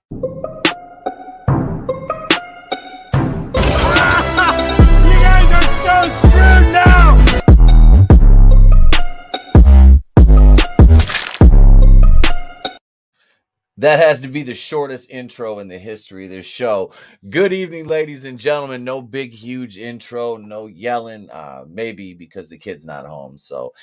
You guys are so screwed now! That has to be the shortest intro in the history of this show. Good evening, ladies and gentlemen. No big, huge intro, no yelling. Maybe because the kid's not home. So,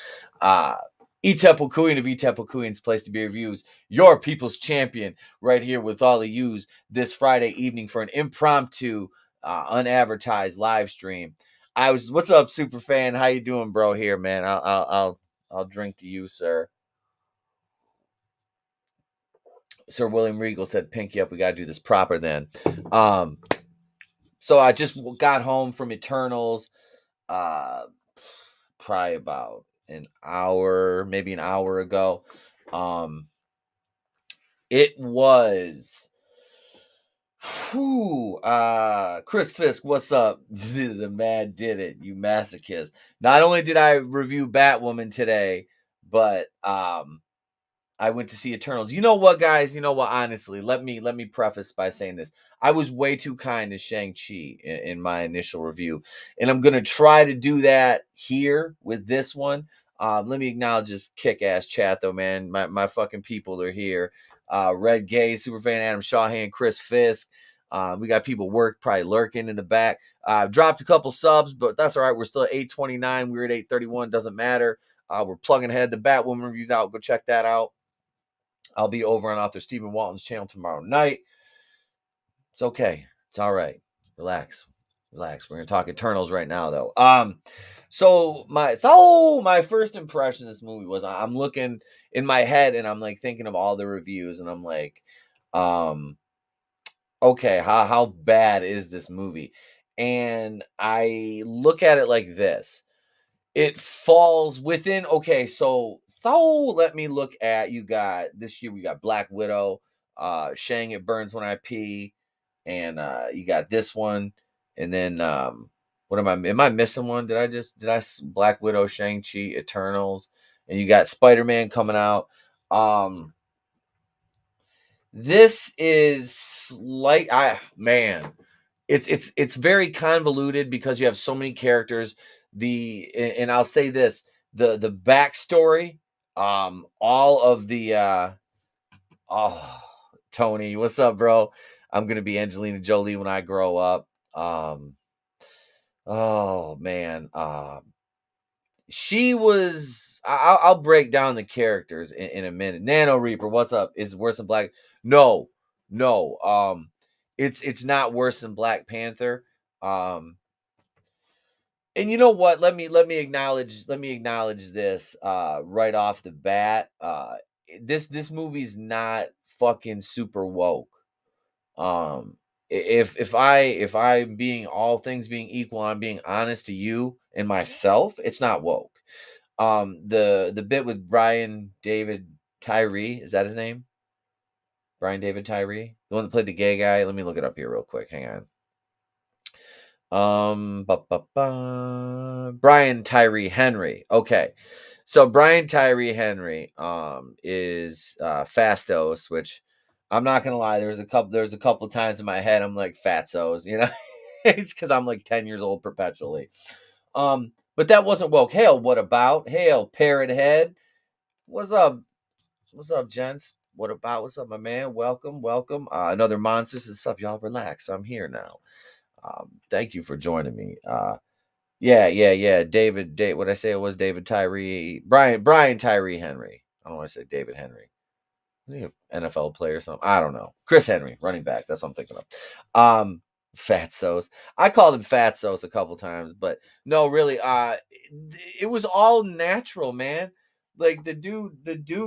ETEPNALS of ETEPNALS Place to Be Reviews, your people's champion, right here with all of yous this Friday evening for an impromptu, unadvertised live stream. What's up, super fan? How you doing, bro? Here, man. I'll drink to you, sir. Sir William Regal said, pinky up, we got to do this proper then. So I just got home from Eternals, probably about an hour, maybe an hour ago. It was, Chris Fisk, what's up? The man did it, you masochist. Not only did I review Batwoman today, but, I went to see Eternals. You know what, guys? You know what? Honestly, let me preface by saying this. I was way too kind to Shang-Chi in my initial review, and I'm gonna try to do that here with this one. Let me acknowledge this kick-ass chat, though, man. My fucking people are here. Red Gay, Superfan Adam Shawhan, Chris Fisk. We got people probably lurking in the back. Dropped a couple subs, but that's all right. We're still at 829. We were at 831. Doesn't matter. We're plugging ahead. The Batwoman review's out. Go check that out. I'll be over on author Stephen Walton's channel tomorrow night. It's okay. It's all right. Relax. We're gonna talk Eternals right now, though. So my first impression of this movie was I'm looking in my head and I'm like thinking of all the reviews and I'm like, okay, how bad is this movie? And I look at it like this. It falls within, okay, so let me look at, this year we got Black Widow, Shang It Burns When I Pee, and you got this one, and then what am I missing one? Black Widow, Shang-Chi, Eternals, and you got Spider-Man coming out. This is like, it's very convoluted because you have so many characters. And I'll say this, the backstory, all of the Tony, what's up, bro? I'm gonna be Angelina Jolie when I grow up. Oh man, she was. I'll break down the characters in a minute. Nano Reaper, what's up? Is it worse than Black? No. It's not worse than Black Panther. And you know what? Let me acknowledge this right off the bat. This movie's not fucking super woke. If I'm being, all things being equal, I'm being honest to you and myself, it's not woke. The bit with Brian David Tyree, is that his name? Brian David Tyree, the one that played the gay guy. Let me look it up here real quick. Hang on. Brian Tyree Henry. Okay, so Brian Tyree Henry is Fastos, which I'm not gonna lie. There's a couple times in my head I'm like Fatsos, you know. It's because I'm like 10 years old perpetually. But that wasn't woke. Hail, what about? Hail, Parrot Head. What's up? What's up, gents? What about? What's up, my man? Welcome. Another Monsters. What's up, y'all? Relax. I'm here now. Thank you for joining me. Yeah. David. What I say? It was David Tyree. Brian Tyree Henry. I don't want to say David Henry. Is he an NFL player or something? I don't know. Chris Henry, running back. That's what I'm thinking of. Fatsos. I called him Fatsos a couple times, but no, really. It was all natural, man. Like the dude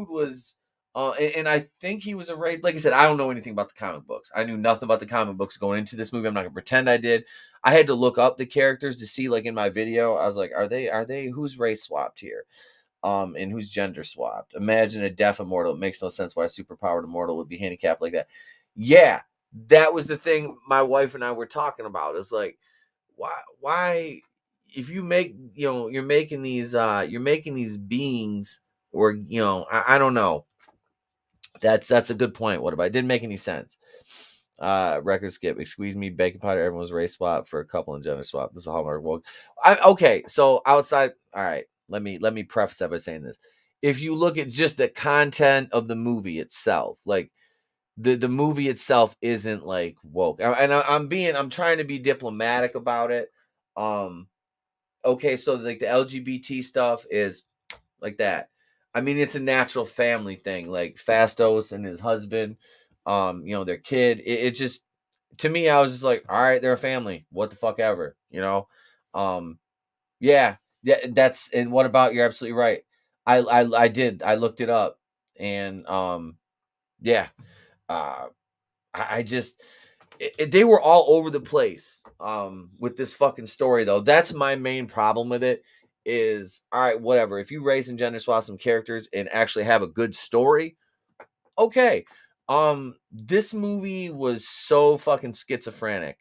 was. And I think he was a race. Like I said, I don't know anything about the comic books. I knew nothing about the comic books going into this movie. I'm not gonna pretend I did. I had to look up the characters to see, like in my video. I was like, are they who's race swapped here? And who's gender swapped? Imagine a deaf immortal. It makes no sense why a superpowered immortal would be handicapped like that. Yeah, that was the thing my wife and I were talking about. It's like, why if you make, you're making these beings, or I don't know. That's a good point. What about it? Didn't make any sense. Record skip. Excuse me, bacon powder. Everyone's race swap for a couple and gender swap. This is a hallmark. Well, okay. So outside. All right. Let me preface that by saying this. If you look at just the content of the movie itself, like the movie itself isn't like woke, and I'm trying to be diplomatic about it. Um. Okay. So like the LGBT stuff is like that. I mean, it's a natural family thing. Like Fastos and his husband, their kid. It just to me, I was just like, all right, they're a family. What the fuck ever, Um, yeah, yeah. That's and what about? You're absolutely right. I did. I looked it up, and yeah. Uh, I just they were all over the place with this fucking story though. That's my main problem with it is all right, whatever. If you race and gender swap some characters and actually have a good story, okay. This movie was so fucking schizophrenic.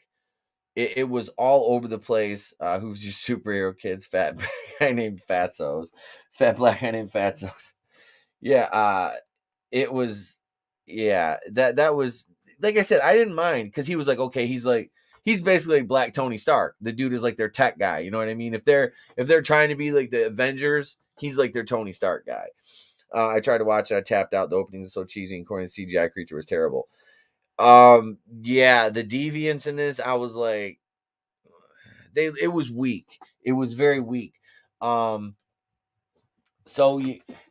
It was all over the place. Who's your superhero kids? Fat black guy named Fatsos. Fat black guy named Fatsos. Yeah, it was that was like I said, I didn't mind because he was like, okay, he's basically like Black Tony Stark. The dude is like their tech guy, you know what I mean? If they're trying to be like the Avengers, he's like their Tony Stark guy. I tried to watch it, I tapped out. The opening is so cheesy and corny. The CGI creature was terrible. Yeah, the deviants in this, I was like, it was weak. It was very weak. Um, So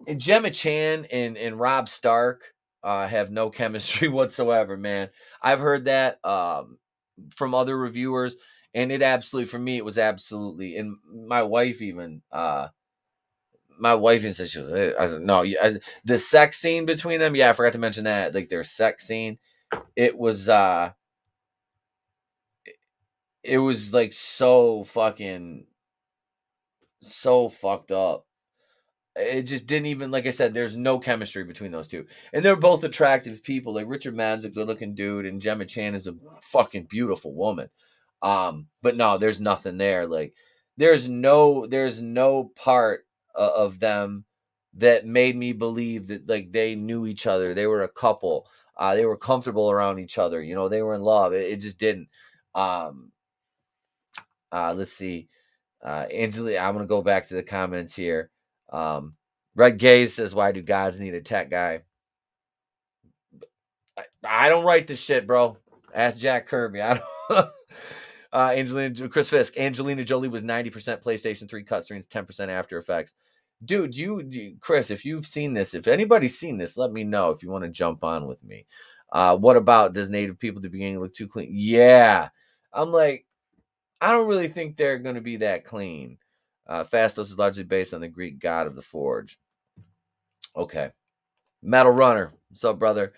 and Gemma Chan and Rob Stark have no chemistry whatsoever, man. I've heard that from other reviewers, and it absolutely for me it was absolutely. And my wife even said she was. I said no. The sex scene between them, yeah, I forgot to mention that. Like their sex scene, it was it was like so fucked up. It just didn't even, like I said, there's no chemistry between those two, and they're both attractive people. Like Richard Madden's a good looking dude, and Gemma Chan is a fucking beautiful woman. But no, there's nothing there. Like there's no part of them that made me believe that like they knew each other. They were a couple. They were comfortable around each other. They were in love. It just didn't. Um, let's see. Angela, I'm gonna go back to the comments here. Um, Red Gaze says, "Why do gods need a tech guy?" I don't write this shit, bro. Ask Jack Kirby. I don't. Chris Fisk. Angelina Jolie was 90% PlayStation 3 cutscenes, 10% After Effects. Dude, Chris, if you've seen this, if anybody's seen this, let me know if you want to jump on with me. What about does native people at the beginning look too clean? Yeah, I'm like, I don't really think they're going to be that clean. Fastos is largely based on the Greek god of the forge. Okay. Metal Runner. What's up, brother?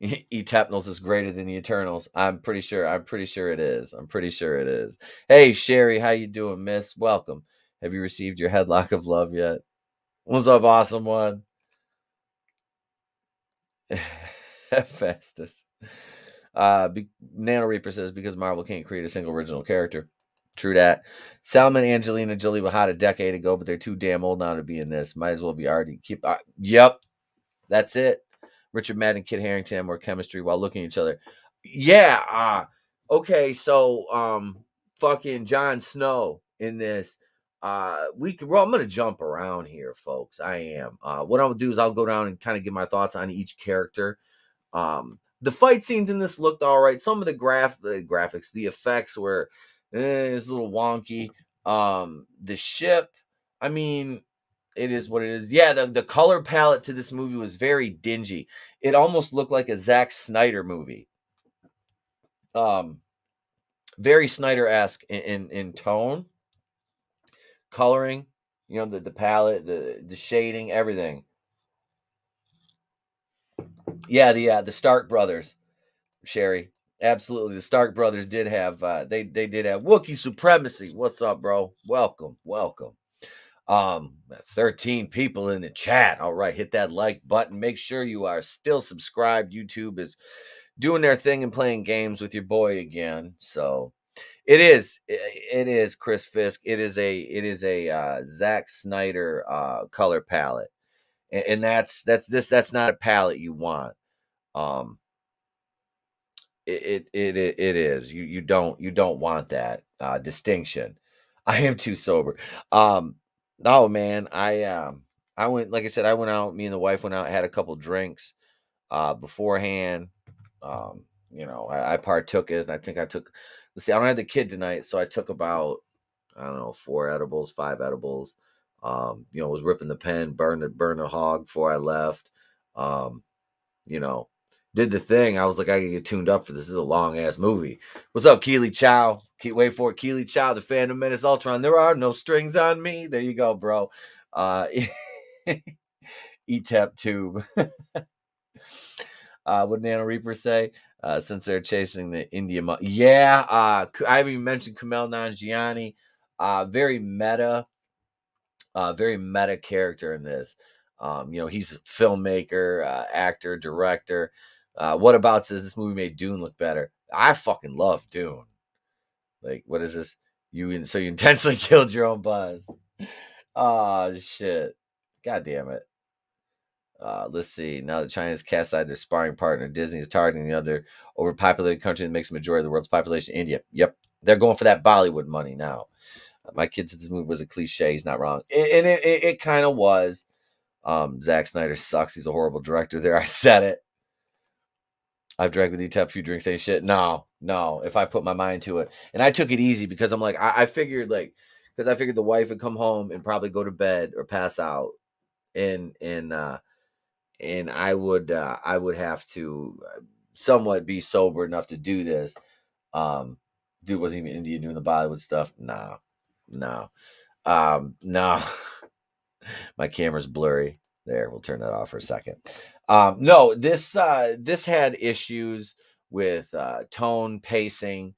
ETEPNALS is greater than the Eternals. I'm pretty sure it is. I'm pretty sure it is. Hey, Sherry, how you doing, miss? Welcome. Have you received your headlock of love yet? What's up, awesome one? Fastest. Nano Reaper says because Marvel can't create a single original character. True that. Salman and Angelina Jolie were hot a decade ago, but they're too damn old now to be in this. Might as well be already keep. Yep, that's it. Richard Madden and Kit Harington have more chemistry while looking at each other. Yeah. Okay. So, fucking Jon Snow in this. Well, I'm gonna jump around here, folks. I am. What I'll do is I'll go down and kind of give my thoughts on each character. The fight scenes in this looked all right. Some of the graphics, the effects were it's a little wonky. The ship, I mean, it is what it is. Yeah, the color palette to this movie was very dingy. It almost looked like a Zack Snyder movie. Um, very Snyder-esque in tone, coloring. The palette, the shading, everything. Yeah, the Stark brothers. Sherry. Absolutely. The Stark brothers did have they did have Wookiee supremacy. What's up, bro? Welcome. Welcome. 13 people in the chat. All right, hit that like button. Make sure you are still subscribed. YouTube is doing their thing and playing games with your boy again. So it is Chris Fisk. It is a Zack Snyder color palette. And that's not a palette you want. Um It is. You don't want that distinction. I am too sober. Um, no, man. I went, like I said, I went out. Me and the wife went out, had a couple drinks beforehand. I partook it. I think I took. Let's see. I don't have the kid tonight, so I took about, I don't know, 4 edibles, 5 edibles. Was ripping the pen, burn the hog before I left. Um, you know, did the thing. I was like, I can get tuned up for this. This is a long ass movie. What's up, Keely Chow? Keep wait for it, Keely Chow, the Phantom Menace Ultron. There are no strings on me. There you go, bro. ETEP tube. What Nano Reaper say? Since they're chasing the India, yeah. I haven't even mentioned Kumail Nanjiani. Very meta character in this. He's a filmmaker, actor, director. What about says this movie made Dune look better? I fucking love Dune. Like, what is this? So you intentionally killed your own buzz. Oh shit! God damn it. Let's see. Now that China's cast aside their sparring partner, Disney is targeting the other overpopulated country that makes the majority of the world's population, India. Yep, they're going for that Bollywood money now. My kid said this movie was a cliche. He's not wrong, and it kind of was. Zack Snyder sucks. He's a horrible director. There, I said it. I've drank with ETEP a few drinks, ain't shit. No. If I put my mind to it, and I took it easy because I'm like, I figured because I figured the wife would come home and probably go to bed or pass out, and I would have to somewhat be sober enough to do this. Dude wasn't even Indian doing the Bollywood stuff. No. No. My camera's blurry. There, we'll turn that off for a second. No, this had issues with tone, pacing,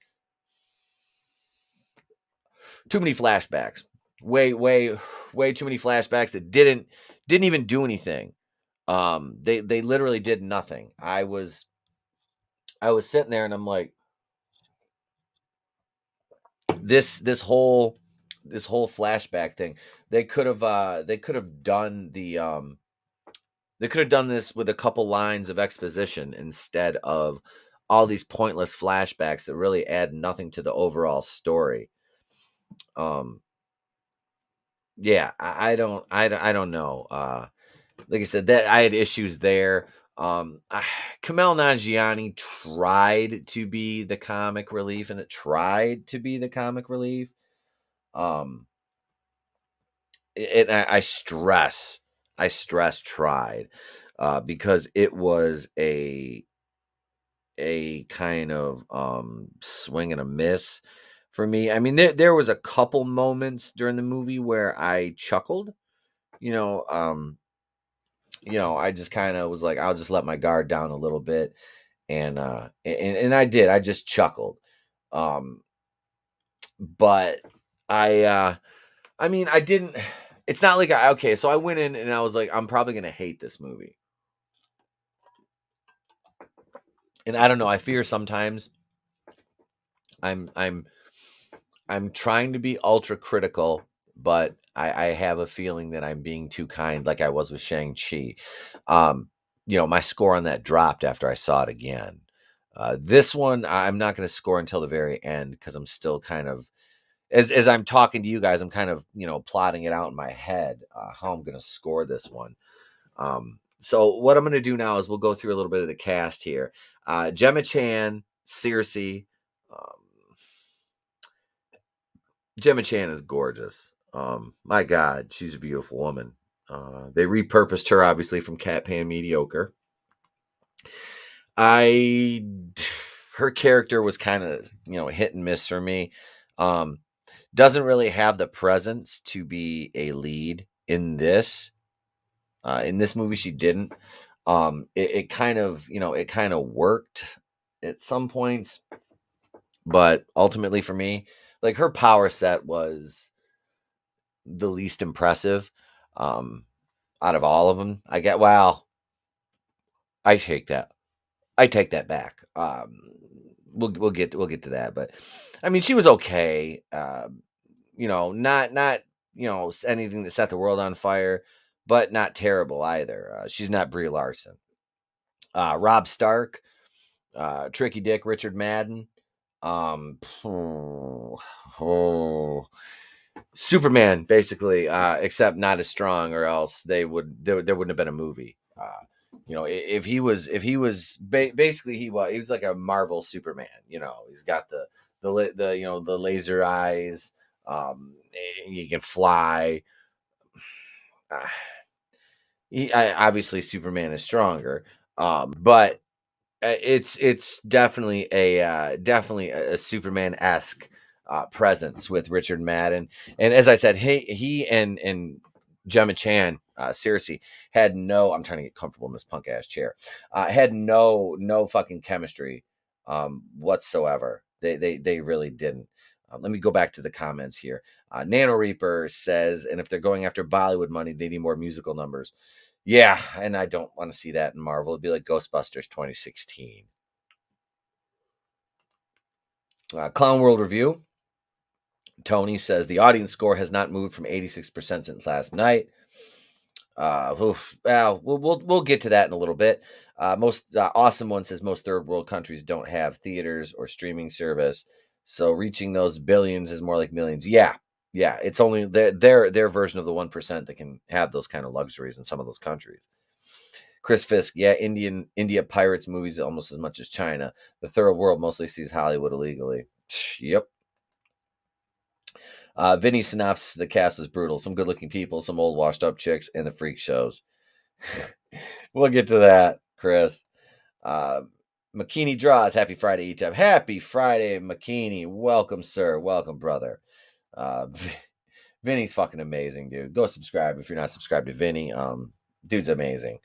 too many flashbacks. Way too many flashbacks that didn't even do anything. They literally did nothing. I was sitting there and I'm like, this whole flashback thing, they could have done they could have done this with a couple lines of exposition instead of all these pointless flashbacks that really add nothing to the overall story. Yeah, I don't know. Like I said, that I had issues there. Kumail Nanjiani tried to be the comic relief, and it tried to be the comic relief. Um, I stress tried, because it was a kind of swing and a miss for me. I mean, there was a couple moments during the movie where I chuckled. You know, um, I just kind of was like, I'll just let my guard down a little bit, and I did. I just chuckled. Um, but I mean, I didn't. It's not like okay. So I went in and I was like, I'm probably gonna hate this movie, and I don't know. I fear sometimes I'm I'm I'm trying to be ultra critical, but I have a feeling that I'm being too kind, like I was with Shang-Chi. Um, my score on that dropped after I saw it again. This one, I'm not going to score until the very end because I'm still kind of, as I'm talking to you guys, I'm kind of, plotting it out in my head, how I'm going to score this one. So what I'm going to do now is we'll go through a little bit of the cast here. Gemma Chan, Circe. Gemma Chan is gorgeous. My God, she's a beautiful woman. They repurposed her obviously from Cat Pan Mediocre. Her character was kind of hit and miss for me. Doesn't really have the presence to be a lead in this. In this movie, she didn't. It kind of worked at some points, but ultimately for me, like her power set was the least impressive out of all of them. I take that. I take that back. We'll get to that, but I mean, she was okay. Not anything that set the world on fire, but not terrible either. She's not Brie Larson. Rob Stark. Tricky Dick, Richard Madden. Superman, basically, except not as strong, or else there wouldn't have been a movie. If he was basically he was like a Marvel Superman. He's got the laser eyes. He can fly. Uh, obviously Superman is stronger, but it's definitely a Superman-esque presence with Richard Madden. And as I said, he and Gemma Chan, Cersei, had no. I'm trying to get comfortable in this punk ass chair. Had no fucking chemistry whatsoever. They really didn't. Let me go back to the comments here. Nano Reaper says, and if they're going after Bollywood money, they need more musical numbers. Yeah, and I don't want to see that in Marvel. It'd be like Ghostbusters 2016. Clown World Review. Tony says the audience score has not moved from 86% since last night. Well, we'll get to that in a little bit. Most awesome one says most third world countries don't have theaters or streaming service, so reaching those billions is more like millions. Yeah, it's only their version of the 1% that can have those kind of luxuries in some of those countries. Chris Fisk, yeah, India pirates movies almost as much as China. The third world mostly sees Hollywood illegally. Yep. Vinny synopsis: the cast was brutal. Some good-looking people, some old washed-up chicks, and the freak shows. We'll get to that, Chris. McKinney draws. Happy Friday, ETEP. Happy Friday, McKinney. Welcome, sir. Welcome, brother. Vinny's fucking amazing, dude. Go subscribe if you're not subscribed to Vinny. Dude's amazing.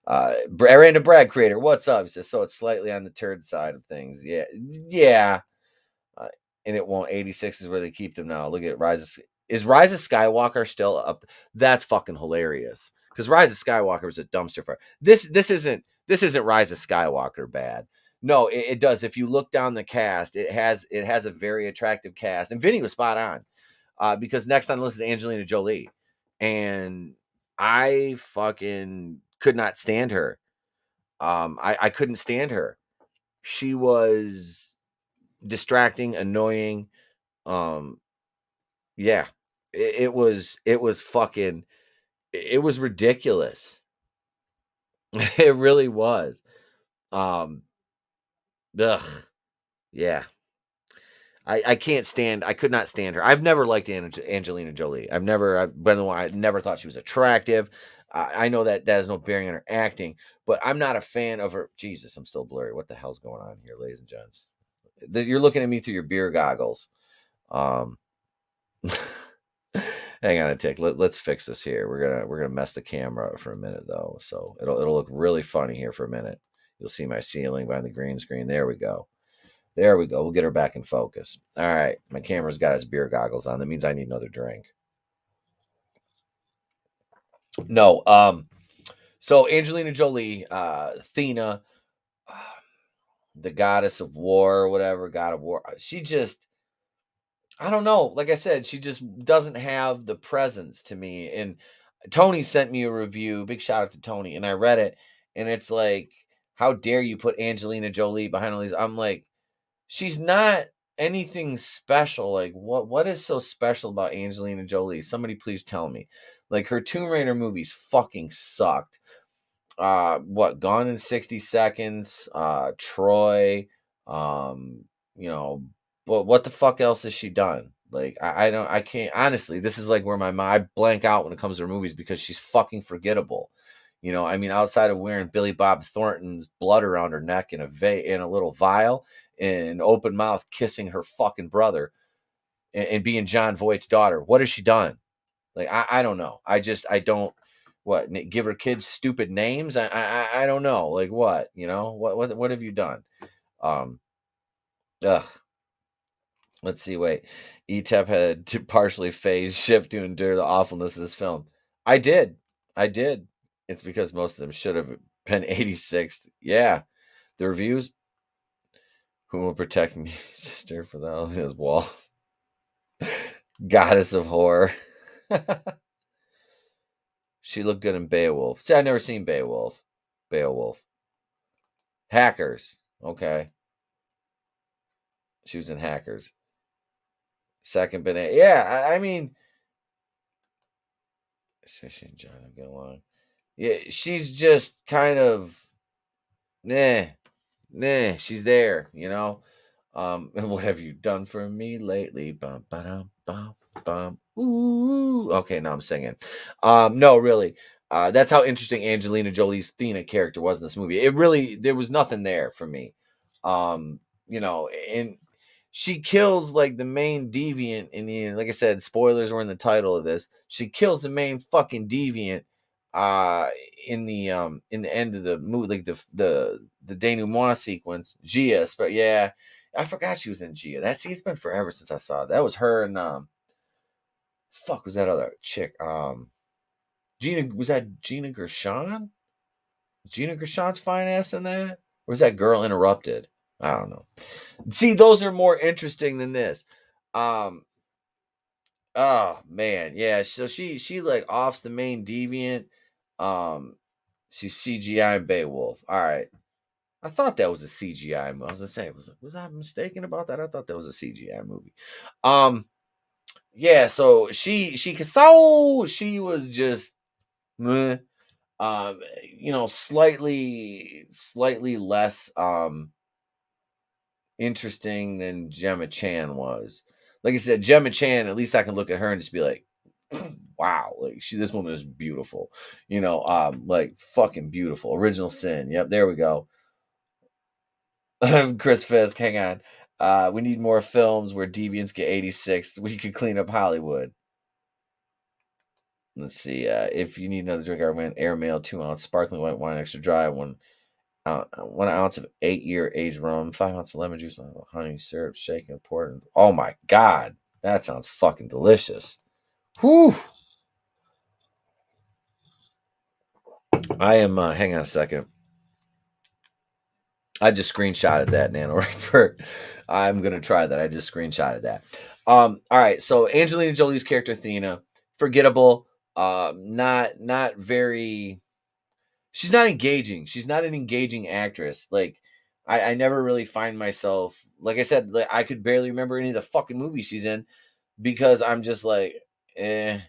Random Brad creator, what's up? He says, so it's slightly on the turd side of things. Yeah. And it won't. 86 is where they keep them now. Look at Is Rise of Skywalker still up? That's fucking hilarious. Because Rise of Skywalker was a dumpster fire. This isn't Rise of Skywalker bad. No, it does. If you look down the cast, it has a very attractive cast. And Vinny was spot on. Because next on the list is Angelina Jolie. And I fucking could not stand her. I couldn't stand her. She was distracting, annoying. Yeah, it was fucking, it was ridiculous. It really was. Ugh, yeah. I can't stand. I could not stand her. I've never liked Angelina Jolie. I never thought she was attractive. I know that has no bearing on her acting, but I'm not a fan of her. Jesus, I'm still blurry. What the hell's going on here, ladies and gents? You're looking at me through your beer goggles. Um, hang on a tick. Let's fix this here. We're gonna mess the camera for a minute though, so it'll look really funny here for a minute. You'll see my ceiling behind the green screen. There we go. There we go. We'll get her back in focus. All right. My camera's got its beer goggles on. That means I need another drink. No. So Angelina Jolie, Athena, the goddess of war or whatever, god of war. She just, I don't know. Like I said, she just doesn't have the presence to me. And Tony sent me a review. Big shout out to Tony. And I read it. And it's like, how dare you put Angelina Jolie behind all these? I'm like, she's not anything special. Like, what is so special about Angelina Jolie? Somebody please tell me. Like, her Tomb Raider movies fucking sucked. Gone in 60 Seconds, Troy, but what the fuck else has she done? Like, I can't, honestly, this is like where I blank out when it comes to her movies because she's fucking forgettable. I mean, outside of wearing Billy Bob Thornton's blood around her neck in a little vial and open mouth kissing her fucking brother and being John Voight's daughter, what has she done? Like, I don't know. I don't, give her kids stupid names? I don't know. Like, what, what have you done? Ugh. Let's see. Wait, ETEP had to partially phase shift to endure the awfulness of this film. I did. It's because most of them should have been 86th. Yeah. The reviews. Who will protect me, sister, for those walls? Goddess of horror. She looked good in Beowulf. See, I've never seen Beowulf. Hackers. Okay. She was in Hackers. Second banana. Yeah, I mean, especially in John, get along. Yeah, she's just kind of, nah, she's there, you know. And what have you done for me lately? Bum, ba-dum, bum, bum. Ooh. Okay, now I'm singing. No, really. That's how interesting Angelina Jolie's Thena character was in this movie. It really, there was nothing there for me. You know, and she kills like the main deviant in the end. Like I said, spoilers were in the title of this. She kills the main fucking deviant uh in the end of the movie, like the denouement sequence. Gia, but yeah, I forgot she was in Gia. That's it's been forever since I saw it. That was her and fuck was that other chick? Gina, was that Gina Gershon? Gina Gershon's fine ass in that? Or was that girl interrupted? I don't know. See, those are more interesting than this. Um oh man, yeah. So she like offs the main deviant. Um she's CGI in Beowulf. All right. I thought that was a CGI movie. I was gonna say, was I mistaken about that? I thought that was a CGI movie. Um, yeah. So she was just, meh, you know, slightly less interesting than Gemma Chan was. Like I said, Gemma Chan. At least I can look at her and just be like, wow, like this woman is beautiful. You know, like fucking beautiful. Original Sin. Yep, there we go. Chris Fisk, hang on. We need more films where deviants get 86. We could clean up Hollywood. Let's see. If you need another drink, I recommend Airmail 2 ounce sparkling white wine, extra dry, 1 ounce of 8-year aged rum, 5 ounces of lemon juice, honey syrup, shaken, poured. Oh my god, that sounds fucking delicious. Whew. I am. Hang on a second. I just screenshotted that NaNoWriMo. I'm gonna try that. I just screenshotted that. All right. So Angelina Jolie's character Athena, forgettable. Not very. She's not engaging. She's not an engaging actress. Like I never really find myself. Like I said, like, I could barely remember any of the fucking movies she's in because I'm just like, eh.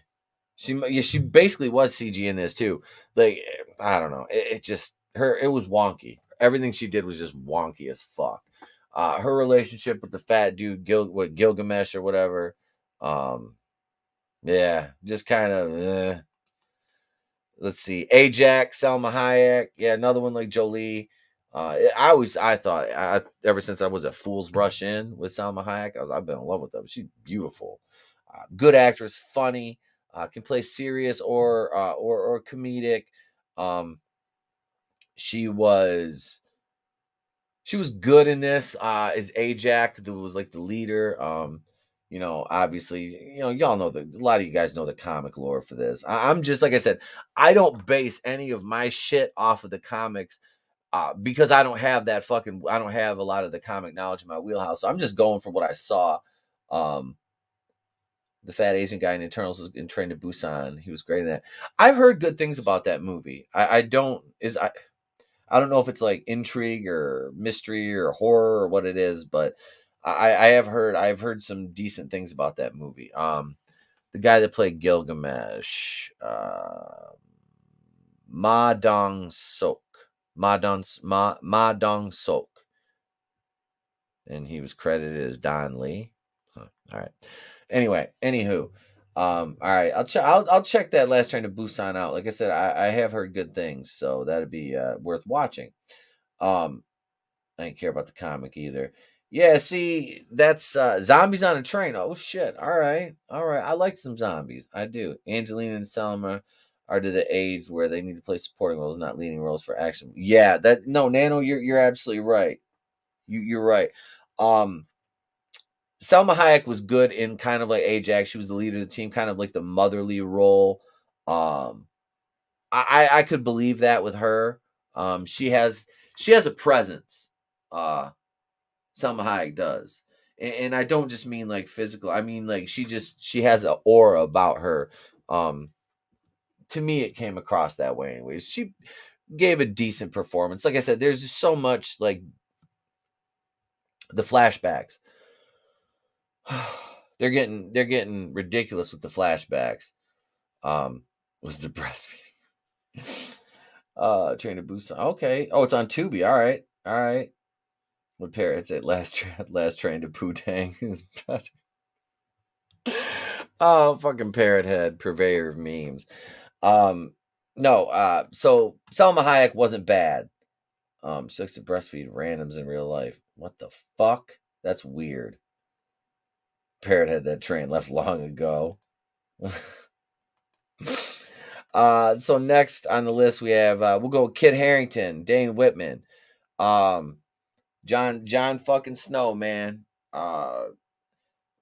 She basically was CG in this too. Like I don't know. It just her. It was wonky. Everything she did was just wonky as fuck. Her relationship with the fat dude, Gilgamesh or whatever. Um, yeah, just kind of. Let's see, Ajax, Selma Hayek. Yeah, another one like Jolie. I thought ever since I was a Fool's Rush in with Selma Hayek, I've been in love with her. She's beautiful, good actress, funny, can play serious or comedic. Um, she was she was good in this as Ajax, who was like the leader. You know, obviously, you know, y'all know a lot of you guys know the comic lore for this. I'm just like I said, I don't base any of my shit off of the comics because I don't have a lot of the comic knowledge in my wheelhouse. So I'm just going for what I saw. Um, the fat Asian guy in Eternals was in Train to Busan. He was great in that. I've heard good things about that movie. I don't know if it's like intrigue or mystery or horror or what it is, but I've heard some decent things about that movie. The guy that played Gilgamesh, Ma Dong Sok, Ma Dong Sok, and he was credited as Don Lee. Huh. All right. Anyway, anywho, all right, I'll check that Last Train to Busan out. Like I said, I have heard good things, so that'd be worth watching. Um, I didn't care about the comic either. Yeah, see, that's zombies on a train. Oh shit! All right, all right. I like some zombies. I do. Angelina and Selma are to the age where they need to play supporting roles, not leading roles for action. Yeah, that no, Nano, you're absolutely right. You're right. Um, Selma Hayek was good in kind of like Ajax. She was the leader of the team, kind of like the motherly role. Um, I could believe that with her. She has a presence. Selma Hayek does, and I don't just mean like physical. I mean like she has an aura about her. Um, to me, it came across that way. Anyways, she gave a decent performance. Like I said, there's just so much like The flashbacks. they're getting ridiculous with the flashbacks. Was the breastfeeding? Train to Busan. Okay. Oh, it's on Tubi. All right. All right. What parrots at last train to Putang is better. Oh, fucking parrot head, purveyor of memes. Um, no. So Selma Hayek wasn't bad. She likes to breastfeed randoms in real life. What the fuck? That's weird. Parrot had that train left long ago. So next on the list we have we'll go with Kit Harington, Dane Whitman, John fucking Snow, man.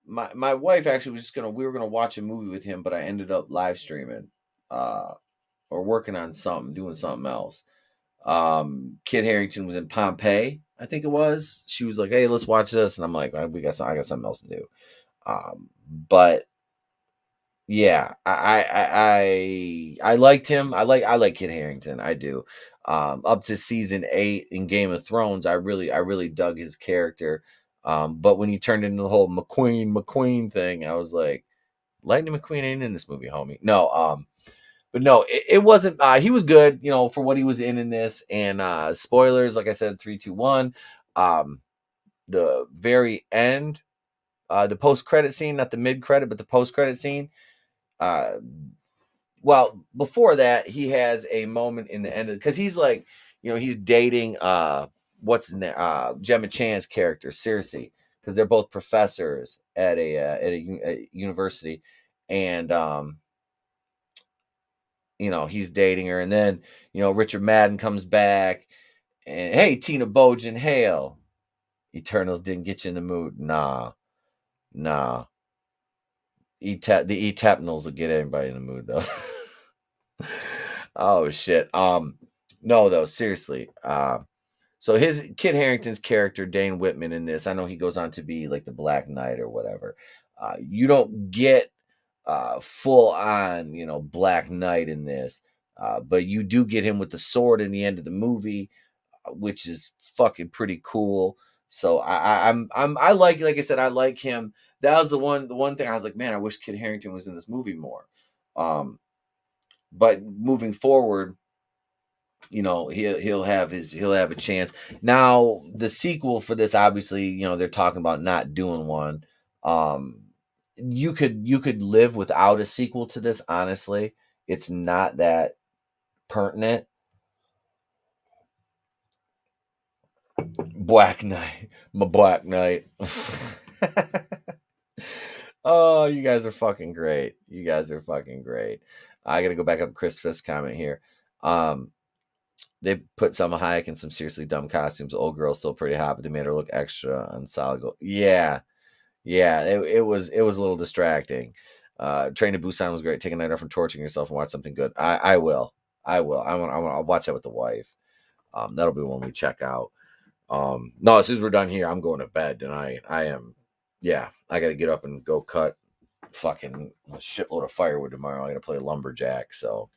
My wife actually was we were gonna watch a movie with him, but I ended up live streaming, or working on something, doing something else. Kit Harington was in Pompeii, I think it was. She was like, "Hey, let's watch this," and I'm like, I got something else to do." But yeah, I liked him. I like Kit Harington. I do. Up to season 8 in Game of Thrones, I really dug his character. But when he turned into the whole McQueen thing, I was like, Lightning McQueen ain't in this movie, homie. No, but no, it wasn't. He was good, for what he was in this. And spoilers, like I said, 3, 2, 1. The very end, the post credit scene, not the mid credit, but the post credit scene. Uh, well, before that, he has a moment in the end because he's like, he's dating Gemma Chan's character, Cersei, because they're both professors at a university, and he's dating her, and then Richard Madden comes back, and hey, Tina Bojan, hail! Eternals didn't get you in the mood, nah. The ETEPNALS will get anybody in the mood though. Oh shit. No though, seriously. So his Kit Harington's character, Dane Whitman, in this, I know he goes on to be like the Black Knight or whatever. You don't get full on, Black Knight in this. But you do get him with the sword in the end of the movie, which is fucking pretty cool. So I like I said, I like him. That was the one thing I was like, man, I wish Kit Harington was in this movie more. But moving forward, he'll have a chance. Now the sequel for this, obviously, they're talking about not doing one. You could live without a sequel to this. Honestly, it's not that pertinent. Black Knight, my Black Knight. Oh, you guys are fucking great. You guys are fucking great. I gotta go back up Chris Fisk's comment here. They put Selma Hayek in some seriously dumb costumes. Old girl's still pretty hot, but they made her look extra on solid gold. Yeah, yeah. It was a little distracting. Train to Busan was great. Take a night off from torturing yourself and watch something good. I will. I will. I'll watch that with the wife. That'll be one we check out. No, as soon as we're done here, I'm going to bed tonight. I am. Yeah, I got to get up and go cut fucking a shitload of firewood tomorrow. I got to play lumberjack, so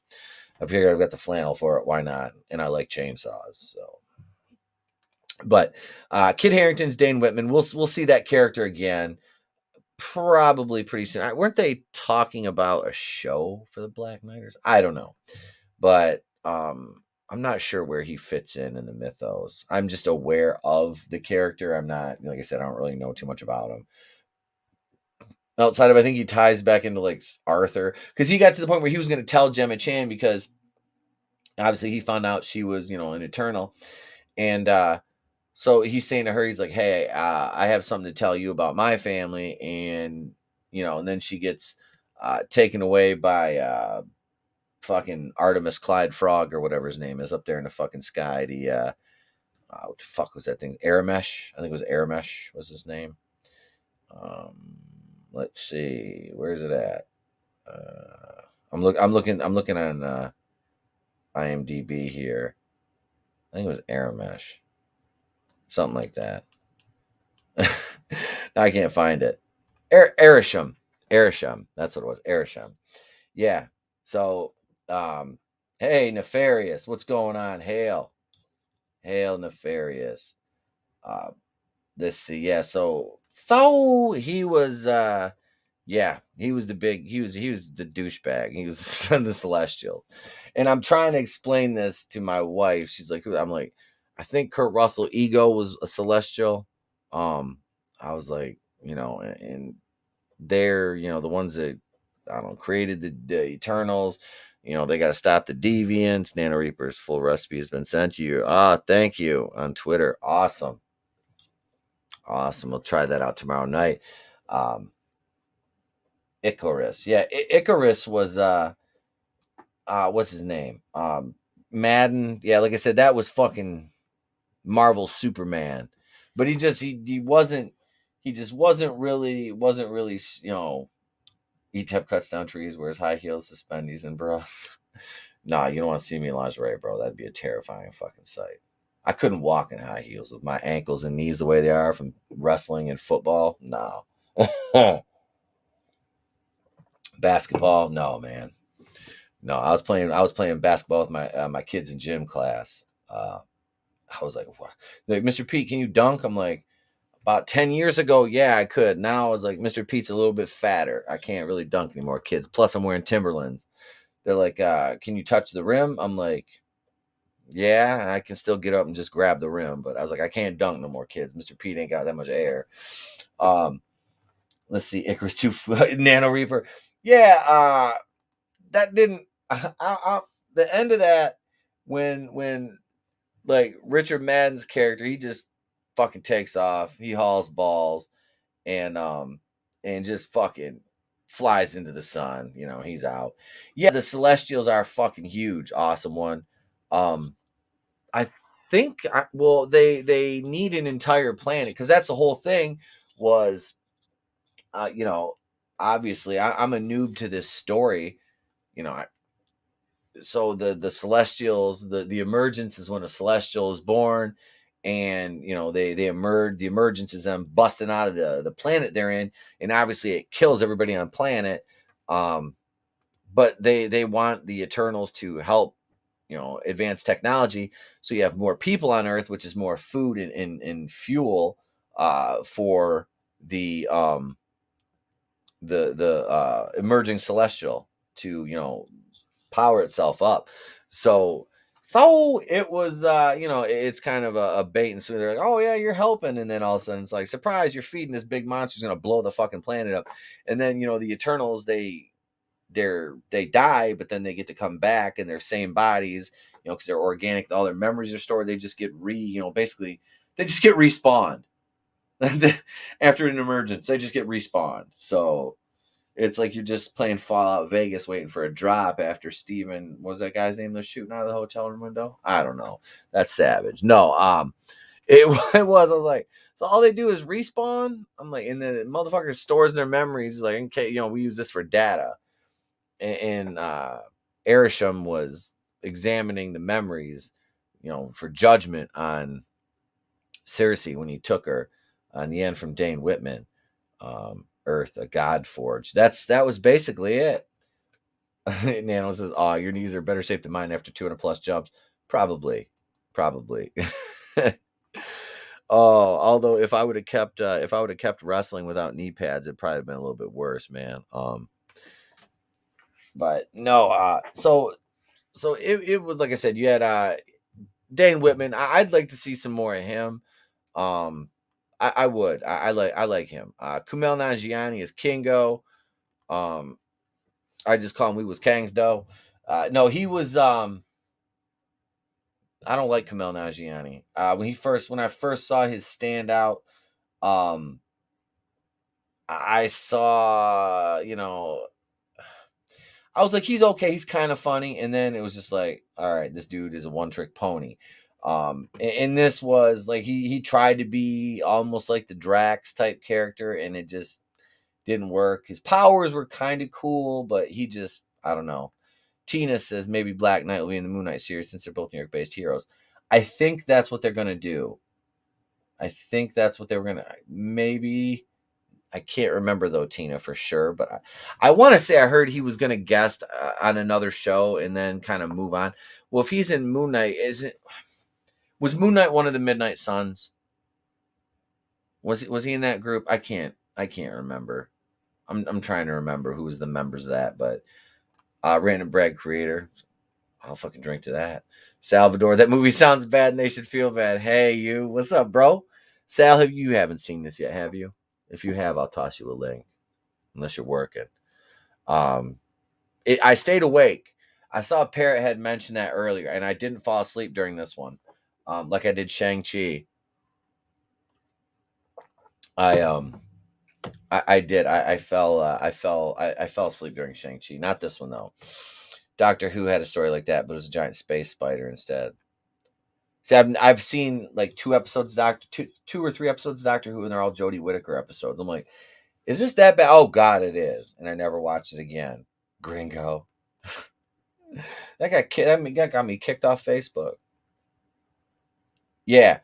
I figured I've got the flannel for it. Why not? And I like chainsaws, so. But Kit Harington's Dane Whitman. We'll see that character again probably pretty soon. Weren't they talking about a show for the Black Knighters? I don't know, but I'm not sure where he fits in the mythos. I'm just aware of the character. I'm not, like I said, I don't really know too much about him. Outside of, I think he ties back into like Arthur, because he got to the point where he was going to tell Gemma Chan, because obviously he found out she was, an Eternal, and so he's saying to her, he's like, "Hey, I have something to tell you about my family," and and then she gets taken away by fucking Artemis Clyde Frog or whatever his name is up there in the fucking sky. The what the fuck was that thing? Aramesh, I think it was Aramesh was his name. Let's see, where's it at? I'm looking on IMDb here. I think it was Aramesh, something like that. I can't find it. Erisham. That's what it was. Erisham. Yeah. So, hey, Nefarious, what's going on? Hail, Nefarious. let's see. Yeah, so he was yeah, he was the big he was the douchebag. He was the celestial. And I'm trying to explain this to my wife. She's like, I'm like, I think Kurt Russell ego was a celestial. Um, I was like, and they're, the ones that I don't know, created the Eternals. They got to stop the deviants. Nano Reaper's full recipe has been sent to you. Ah, thank you on Twitter. Awesome. Awesome. We'll try that out tomorrow night. Um, Icarus. Yeah, Icarus was what's his name? Madden. Yeah, like I said, that was fucking Marvel Superman. But he wasn't he just wasn't really, ETEP cuts down trees, wears high heels, suspendies, and bro. Nah, you don't want to see me in lingerie, bro. That'd be a terrifying fucking sight. I couldn't walk in high heels with my ankles and knees the way they are from wrestling and football. No. Basketball, no, man. No, I was playing basketball with my kids in gym class. I was like, what? Like, Mr. Pete, can you dunk? I'm like, about 10 years ago, yeah, I could. Now I was like, Mr. Pete's a little bit fatter. I can't really dunk anymore, kids. Plus, I'm wearing Timberlands. They're like, can you touch the rim? I'm like, yeah, I can still get up and just grab the rim. But I was like, I can't dunk no more, kids. Mr. Pete ain't got that much air. Let's see, Icarus 2, Nano Reaper. Yeah, that didn't. The end of that, when like Richard Madden's character, he just fucking takes off. He hauls balls and just fucking flies into the sun. He's out. Yeah, the Celestials are fucking huge. Awesome one. I think well they need an entire planet because that's the whole thing was uh, you know obviously I'm a noob to this story. You know, so the celestials, the emergence is when a celestial is born, and they emerge. The emergence is them busting out of the planet they're in, and obviously it kills everybody on planet. But they want the Eternals to help advance technology, so you have more people on Earth, which is more food and fuel for the emerging celestial to power itself up. So it was it's kind of a bait and switch. They're like, oh yeah, you're helping, and then all of a sudden it's like, surprise, you're feeding this big monster who's gonna blow the fucking planet up. And then the Eternals, they die, but then they get to come back in their same bodies, because they're organic, all their memories are stored. They just get basically they just get respawned. After an emergence, they just get respawned. So it's like you're just playing Fallout Vegas waiting for a drop after Steven, what was that guy's name that was shooting out of the hotel room window? I don't know. That's savage. No, it, it was. I was like, so all they do is respawn? I'm like, and the motherfucker stores their memories. Like, okay, we use this for data. And Erisham was examining the memories, for judgment on Cersei when he took her in the end from Dane Whitman. Earth, a god forge. That was basically it. Nano says, "Oh, your knees are better shape than mine after 200 plus jumps." Probably. Oh, although if I would have kept wrestling without knee pads, it'd probably have been a little bit worse, man. But no, so it was, like I said, you had Dane Whitman. I'd like to see some more of him. I would. I like him. Kumail Nanjiani is Kingo. I just call him, we was Kang's Doe. No, he was I don't like Kumail Nanjiani. When I first saw his standout, um I saw, I was like, he's okay, he's kind of funny, and then it was just like, all right, this dude is a one-trick pony. And this was like he tried to be almost like the Drax type character, and it just didn't work. His powers were kind of cool, but he just, I don't know. Tina says maybe Black Knight will be in the Moon Knight series since they're both New York-based heroes. I think that's what they're gonna do. I think that's what they were gonna, maybe. I can't remember though, Tina, for sure, but I want to say I heard he was gonna guest on another show and then kind of move on. Well, if he's in Moon Knight, was Moon Knight one of the Midnight Suns? Was he in that group? I can't remember. I'm trying to remember who was the members of that, but Random Brag creator. I'll fucking drink to that. Salvador, that movie sounds bad and they should feel bad. Hey, you, what's up, bro? Sal, you haven't seen this yet, have you? If you have, I'll toss you a link, unless you're working. I stayed awake. I saw Parrot had mentioned that earlier, and I didn't fall asleep during this one, like I did Shang-Chi. I did. I fell asleep during Shang-Chi. Not this one though. Doctor Who had a story like that, but it was a giant space spider instead. See, I've seen like two or three episodes of Doctor Who, and they're all Jodie Whittaker episodes. I'm like, is this that bad? Oh God, it is, and I never watched it again. Gringo. That got me kicked off Facebook. Yeah,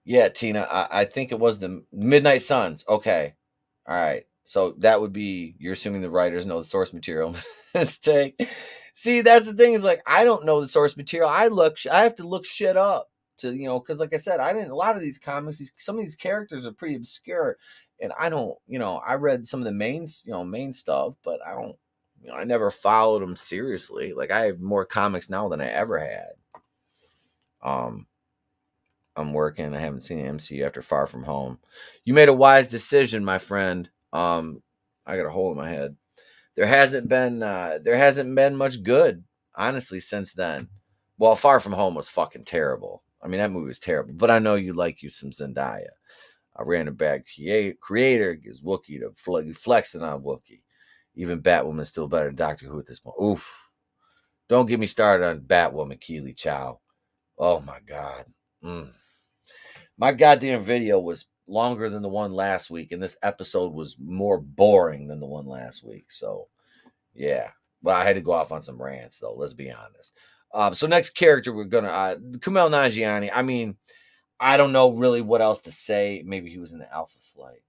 yeah, Tina. I think it was the Midnight Suns. Okay, all right. So that would be, you're assuming the writers know the source material. Mistake. See, that's the thing, is like, I don't know the source material. I have to look shit up to, because like I said, I didn't, a lot of these comics, some of these characters are pretty obscure, and I don't, I read some of the main stuff, but I don't, I never followed them seriously. Like, I have more comics now than I ever had. I'm working. I haven't seen an MCU after Far From Home. You made a wise decision, my friend. I got a hole in my head. There hasn't been much good, honestly, since then. Well, Far From Home was fucking terrible. I mean, that movie was terrible. But I know you like you some Zendaya. A random bad creator gives Wookiee to flexing on Wookiee. Even Batwoman's still better than Doctor Who at this point. Oof. Don't get me started on Batwoman, Keely Chow. Oh my God. My goddamn video was longer than the one last week, and this episode was more boring than the one last week. So, yeah. Well, I had to go off on some rants, though. Let's be honest. So next character we're gonna Kumail Nanjiani. I mean, I don't know really what else to say. Maybe he was in the Alpha Flight.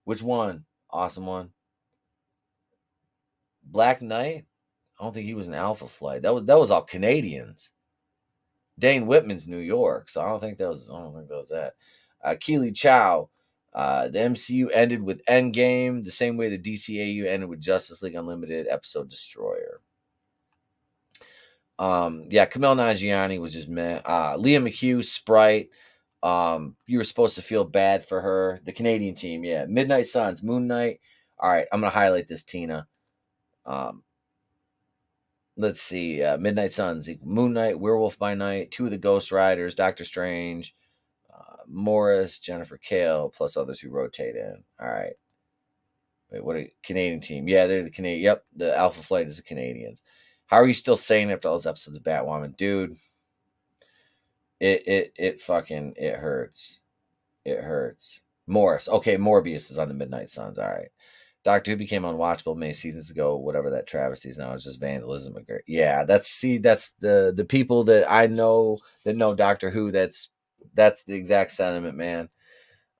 Which one? Awesome one. Black Knight. I don't think he was in Alpha Flight. That was all Canadians. Dane Whitman's New York, so I don't think that was that. Keely Chow. The MCU ended with Endgame the same way the DCAU ended with Justice League Unlimited episode Destroyer. Yeah, Kumail Nanjiani was just meh. Leah McHugh, Sprite. You were supposed to feel bad for her. The Canadian team, yeah. Midnight Suns, Moon Knight. All right, I'm gonna highlight this, Tina. Let's see. Midnight Suns, Moon Knight, Werewolf by Night, two of the Ghost Riders, Doctor Strange, Morris, Jennifer Kale, plus others who rotate in. All right. Wait, what a Canadian team. Yeah, they're the Canadian. Yep, the Alpha Flight is the Canadians. How are you still saying after all those episodes of Batwoman? Dude, it hurts. It hurts. Morris. Okay, Morbius is on the Midnight Suns. All right. Doctor Who became unwatchable many seasons ago. Whatever that travesty is now, it's just vandalism. Yeah, that's the people that I know that know Doctor Who. That's the exact sentiment, man.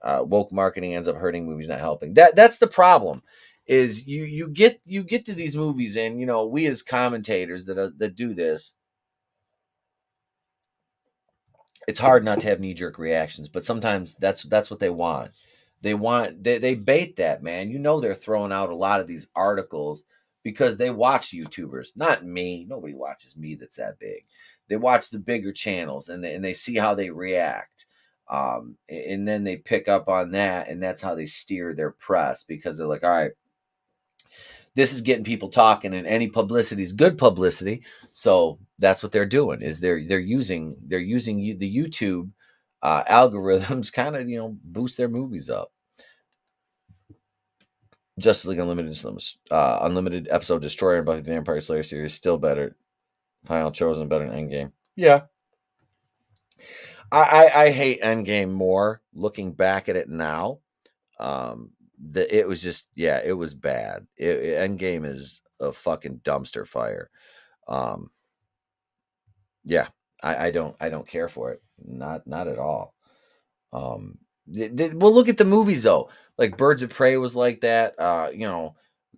Woke marketing ends up hurting movies, not helping. That's the problem. Is you get to these movies, and we as commentators that do this, it's hard not to have knee jerk reactions, but sometimes that's what they want. They bait that, man. They're throwing out a lot of these articles because they watch YouTubers, not me. Nobody watches me that's that big. They watch the bigger channels, and they see how they react. And then they pick up on that, and that's how they steer their press, because they're like, all right, this is getting people talking, and any publicity is good publicity. So that's what they're doing, is they're using the YouTube algorithms kind of boost their movies up. Justice League Unlimited, Unlimited episode Destroyer and Buffy the Vampire Slayer series still better. Final Chosen better than Endgame. Yeah, I hate Endgame more looking back at it now. It was just, yeah, it was bad. Endgame is a fucking dumpster fire. Yeah, I don't care for it. Not at all. Well, look at the movies though. Like Birds of Prey was like that.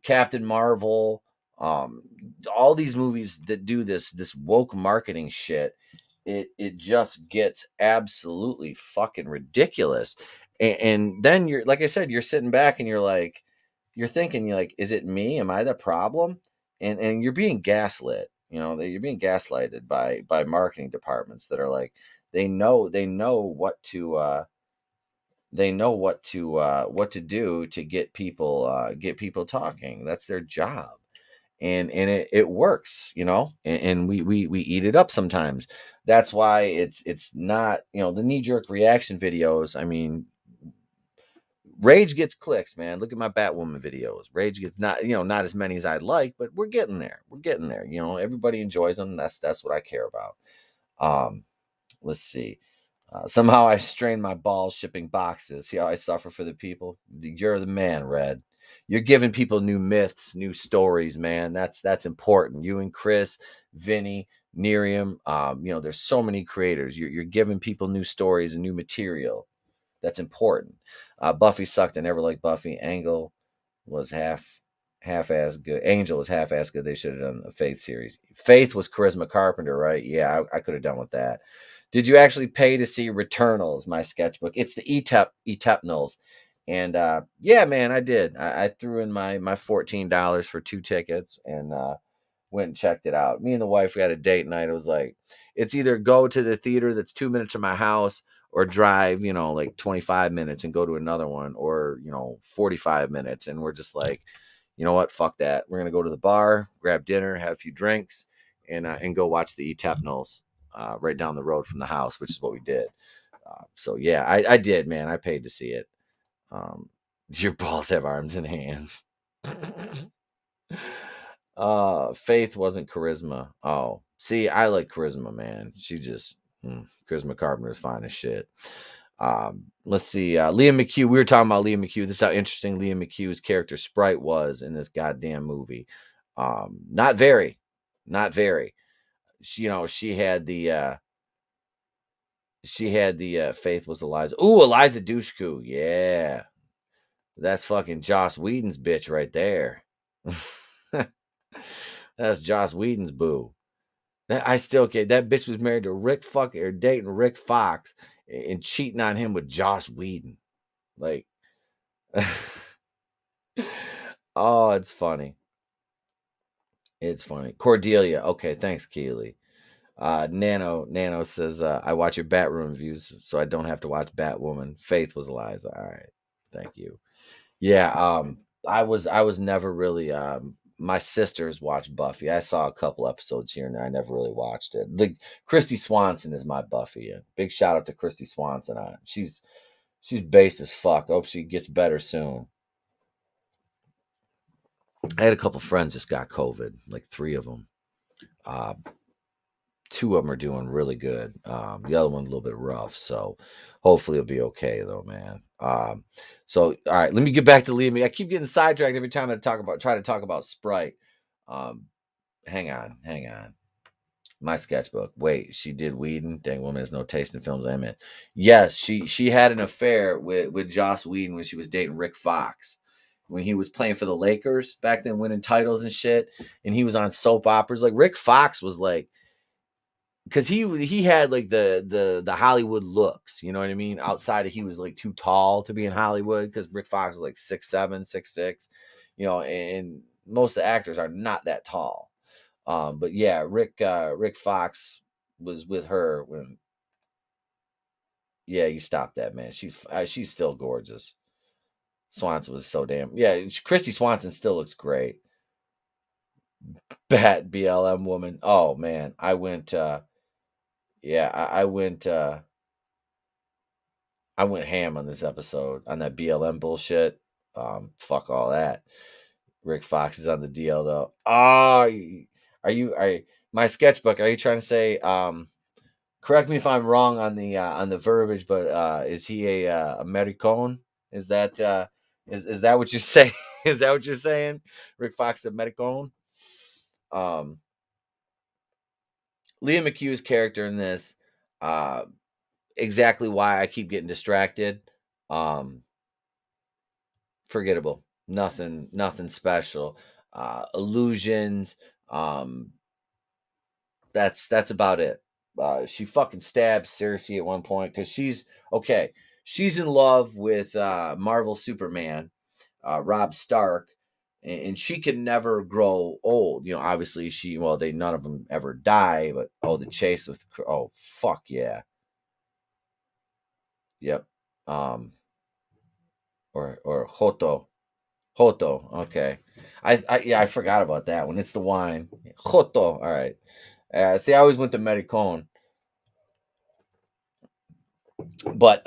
Captain Marvel. All these movies that do this woke marketing shit. It just gets absolutely fucking ridiculous. And then you're, like I said, you're sitting back and you're like, you're thinking, you're like, is it me? Am I the problem? And you're being gaslit. You know, you're being gaslighted by marketing departments that are like, they know what to do to get people talking. That's their job. And it works, you know, and we eat it up sometimes. That's why it's not, you know, the knee-jerk reaction videos. I mean, Rage gets clicks, man. Look at my Batwoman videos. Rage gets not, you know, not as many as I'd like, but we're getting there. We're getting there. You know, everybody enjoys them. That's what I care about. Um, let's see. Somehow I strain my balls shipping boxes. See how I suffer for the people? You're the man, Red. You're giving people new myths, new stories, man. That's important. You and Chris, Vinny, Miriam, you know, there's so many creators. You're giving people new stories and new material. That's important. Buffy sucked. I never liked Buffy. Angle was half as good. Angel was half as good. They should have done a Faith series. Faith was Charisma Carpenter, right? Yeah, I could have done with that. Did you actually pay to see Returnals, my sketchbook? It's the ETEPNALS. And yeah, man, I did. I threw in my $14 for 2 tickets and went and checked it out. Me and the wife, we had a date night. It was like, it's either go to the theater that's 2 minutes from my house or drive, you know, like 25 minutes and go to another one, or, you know, 45 minutes. And we're just like, you know what? Fuck that. We're going to go to the bar, grab dinner, have a few drinks, and go watch the ETEPNALS right down the road from the house, which is what we did. So yeah, I did, man. I paid to see it. Your balls have arms and hands. Faith wasn't Charisma. Oh, see, I like Charisma, man. She just Charisma Carpenter is fine as shit. Let's see. Liam McHugh. We were talking about Liam McHugh. This is how interesting Liam McHugh's character Sprite was in this goddamn movie. Not very, not very. She, you know, she had the Faith was Eliza. Ooh, Eliza Dushku. Yeah, that's fucking Joss Whedon's bitch right there. That's Joss Whedon's boo. I still can't. That bitch was married to Rick fucking or dating Rick Fox and cheating on him with Joss Whedon. Like, oh, it's funny. It's funny. Cordelia. Okay, thanks, Keely. Nano says, I watch your Batroom reviews so I don't have to watch Batwoman. Faith was Eliza. All right. Thank you. Yeah, I was never really my sisters watched Buffy. I saw a couple episodes here and there. I never really watched it. The Christy Swanson is my Buffy. Big shout out to Christy Swanson. She's based as fuck. Hope she gets better soon. I had a couple friends just got COVID, like 3 of them. Uh, 2 of them are doing really good. The other one a little bit rough. So hopefully it'll be okay though, man. So all right, let me get back to Liam. I keep getting sidetracked every time I try to talk about Sprite. Um, hang on. My sketchbook. Wait, she did Whedon. Dang woman has no taste in films. I meant yes, she had an affair with Joss Whedon when she was dating Rick Fox. When he was playing for the Lakers back then, winning titles and shit, and he was on soap operas. Like Rick Fox was like, because he had like the Hollywood looks, you know what I mean? Outside of he was like too tall to be in Hollywood because Rick Fox was like 6'7", 6'6", you know, and most of the actors are not that tall. But yeah, Rick Fox was with her when. Yeah, you stop that, man. She's still gorgeous. Swanson was so damn yeah. Christy Swanson still looks great. Bat BLM woman. Oh man, I went. Yeah, I went ham on this episode on that BLM bullshit. Fuck all that. Rick Fox is on the DL though. Are my sketchbook? Are you trying to say? Correct me if I'm wrong on the verbiage, but is he a Americone? Is that is that what you're saying? Is that what you're saying? Rick Fox Americone. Um, Liam McHugh's character in this, uh, exactly why I keep getting distracted. Um, Forgettable. Nothing special. Illusions. Um, that's about it. She fucking stabs Cersei at one point because she's okay. she's in love with Marvel Superman, Rob Stark, and she can never grow old. Obviously they none of them ever die, but the chase with fuck yeah, yep, or Hoto, okay, I forgot about that one. It's the wine, Hoto. All right, see, I always went to Medicone, but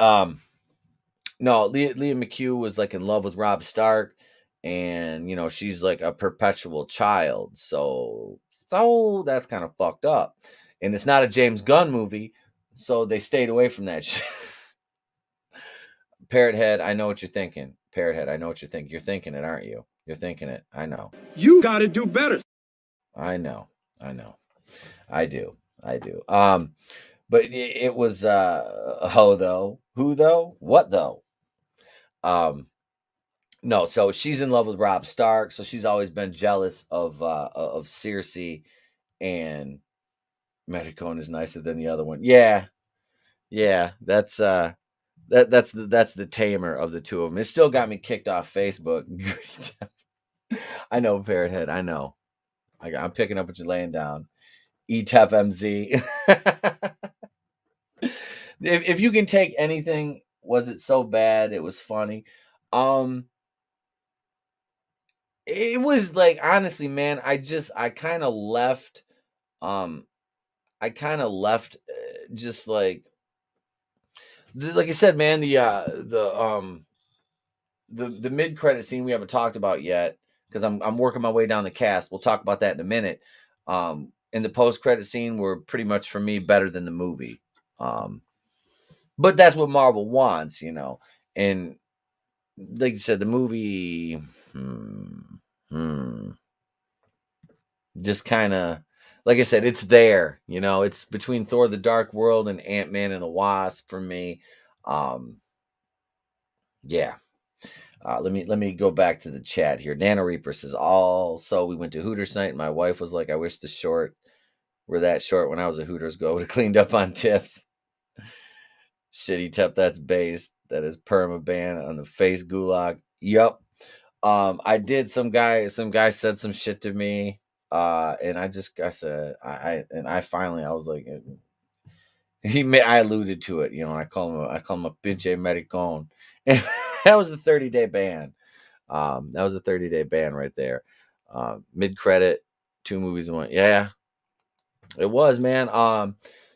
no, Leah McHugh was like in love with Rob Stark, and she's like a perpetual child. So that's kind of fucked up, and it's not a James Gunn movie, so they stayed away from that shit. Parrot Head, I know what you're thinking. Parrot Head, I know what you're thinking. You're thinking it, aren't you? You're thinking it. I know. You gotta do better. I know. I know. I do. I do. But it was who though, what though? No, so she's in love with Rob Stark, so she's always been jealous of Cersei, and Medicone is nicer than the other one. Yeah, yeah, that's the tamer of the two of them. It still got me kicked off Facebook. I know, Parrothead. I know. I'm picking up what you're laying down. ETEPMZ. If you can take anything, was it so bad it was funny? It was like, honestly, man, I kind of left. Um, I kind of left, just like I said, man. The mid credit scene we haven't talked about yet, because I'm working my way down the cast. We'll talk about that in a minute. In the post credit scene were pretty much, for me, better than the movie. But that's what Marvel wants, And like you said, the movie, just kind of, like I said, it's there. It's between Thor: The Dark World and Ant-Man and the Wasp for me. Yeah. Let me go back to the chat here. Nano Reaper says, also, we went to Hooters tonight, and my wife was like, I wish the short were that short when I was at Hooters. Go would have cleaned up on tips. Shitty tip, that's based. That is perma ban on the face gulag. Yup. I did. Some guy said some shit to me. And I said, I finally, I was like, I alluded to it, I call him a pinche maricon. And that was a 30-day ban. That was a 30-day ban right there. Mid credit, 2 movies in one. Yeah, it was, man.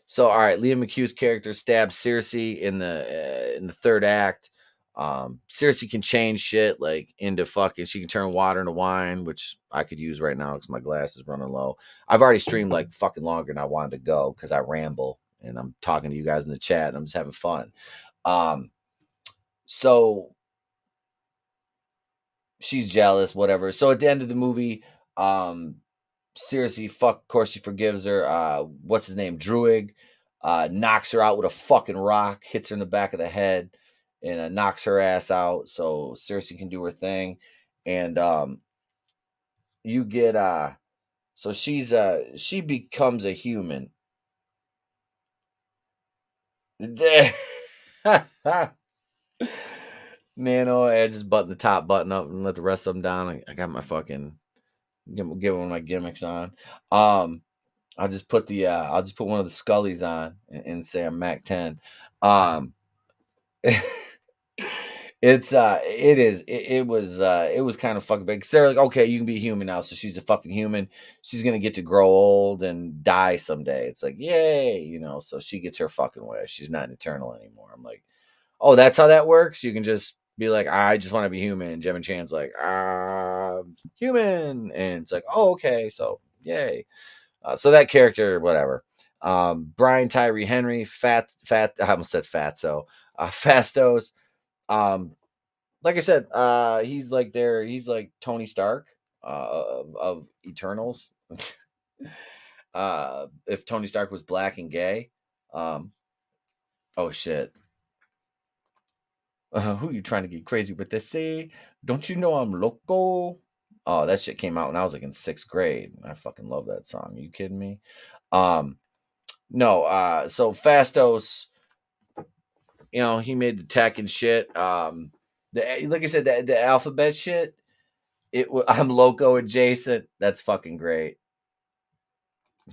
So all right, Liam McHugh's character stabs Cersei in the third act. Cersei can change shit like into fucking. She can turn water into wine, which I could use right now because my glass is running low. I've already streamed like fucking longer than I wanted to go because I ramble and I'm talking to you guys in the chat and I'm just having fun. So she's jealous, whatever. So at the end of the movie, Cersei, of course she forgives her. What's his name? Druig, knocks her out with a fucking rock, hits her in the back of the head, and knocks her ass out. So Cersei can do her thing, and you get so she becomes a human. Nano, I just button the top button up and let the rest of them down. I got my fucking get one of my gimmicks on. I'll just put one of the Scullys on and say I'm Mac 10. It was kind of fucking big. Sarah, like, okay, you can be human now, so she's a fucking human. She's gonna get to grow old and die someday. It's like, yay, so she gets her fucking wish. She's not an eternal anymore. I'm like, oh, that's how that works. You can just be like, I just want to be human. Jem and Chan's like, human, and it's like, oh, okay, so yay. So that character, whatever. Brian Tyree Henry, fat. I almost said fat. So Fastos. Like I said, he's like Tony Stark of Eternals. If Tony Stark was black and gay. Oh shit. Who you trying to get crazy with this? Say, don't you know I'm loco? Oh, that shit came out when I was like in 6th grade. I fucking love that song. Are you kidding me? No, so Fastos, he made the tech and shit. Like I said, the alphabet shit. I'm loco adjacent. That's fucking great.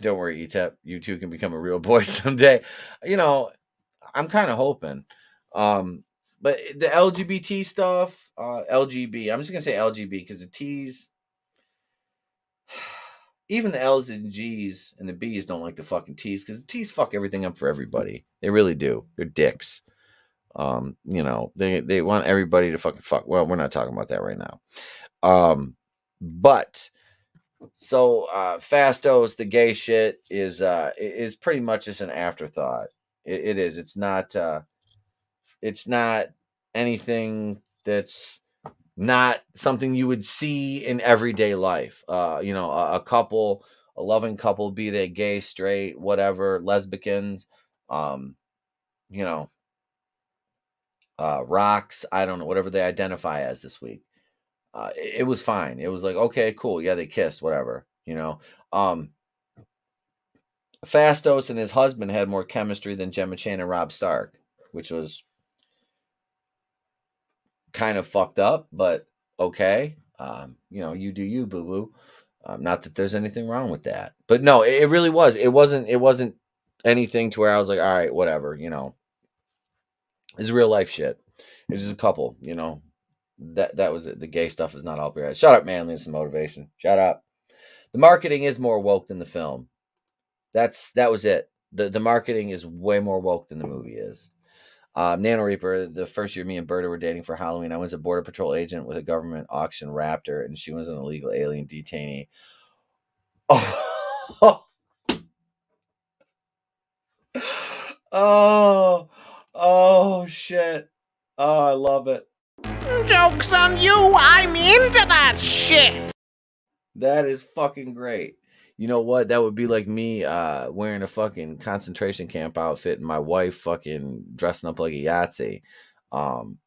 Don't worry, ETEP. You two can become a real boy someday. I'm kind of hoping. But the LGBT stuff, LGB. I'm just gonna say LGB because the T's, even the L's and G's and the B's don't like the fucking T's because the T's fuck everything up for everybody. They really do. They're dicks. They want everybody to fucking fuck. Well, we're not talking about that right now. But so Fastos, the gay shit is pretty much just an afterthought. It is. It's not. It's not anything that's not something you would see in everyday life. A couple, a loving couple, be they gay, straight, whatever, lesbians, um, you know, rocks, I don't know, whatever they identify as this week. It was fine. It was like, okay, cool. Yeah, they kissed, whatever, Fastos and his husband had more chemistry than Gemma Chan and Rob Stark, which was kind of fucked up, but okay. You do you, boo boo. Not that there's anything wrong with that, but no, it really was. It wasn't anything to where I was like, all right, whatever. It's real life shit. It's just a couple. That was it. The gay stuff is not all bad. Shut up, manly, and some motivation. Shut up. The marketing is more woke than the film. That was it. The marketing is way more woke than the movie is. Nano Reaper, the first year me and Berta were dating for Halloween, I was a border patrol agent with a government auction raptor, and she was an illegal alien detainee. Oh, oh, shit. Oh, I love it. Joke's on you, I'm into that shit. That is fucking great. You know what? That would be like me wearing a fucking concentration camp outfit and my wife fucking dressing up like a Yahtzee. Um,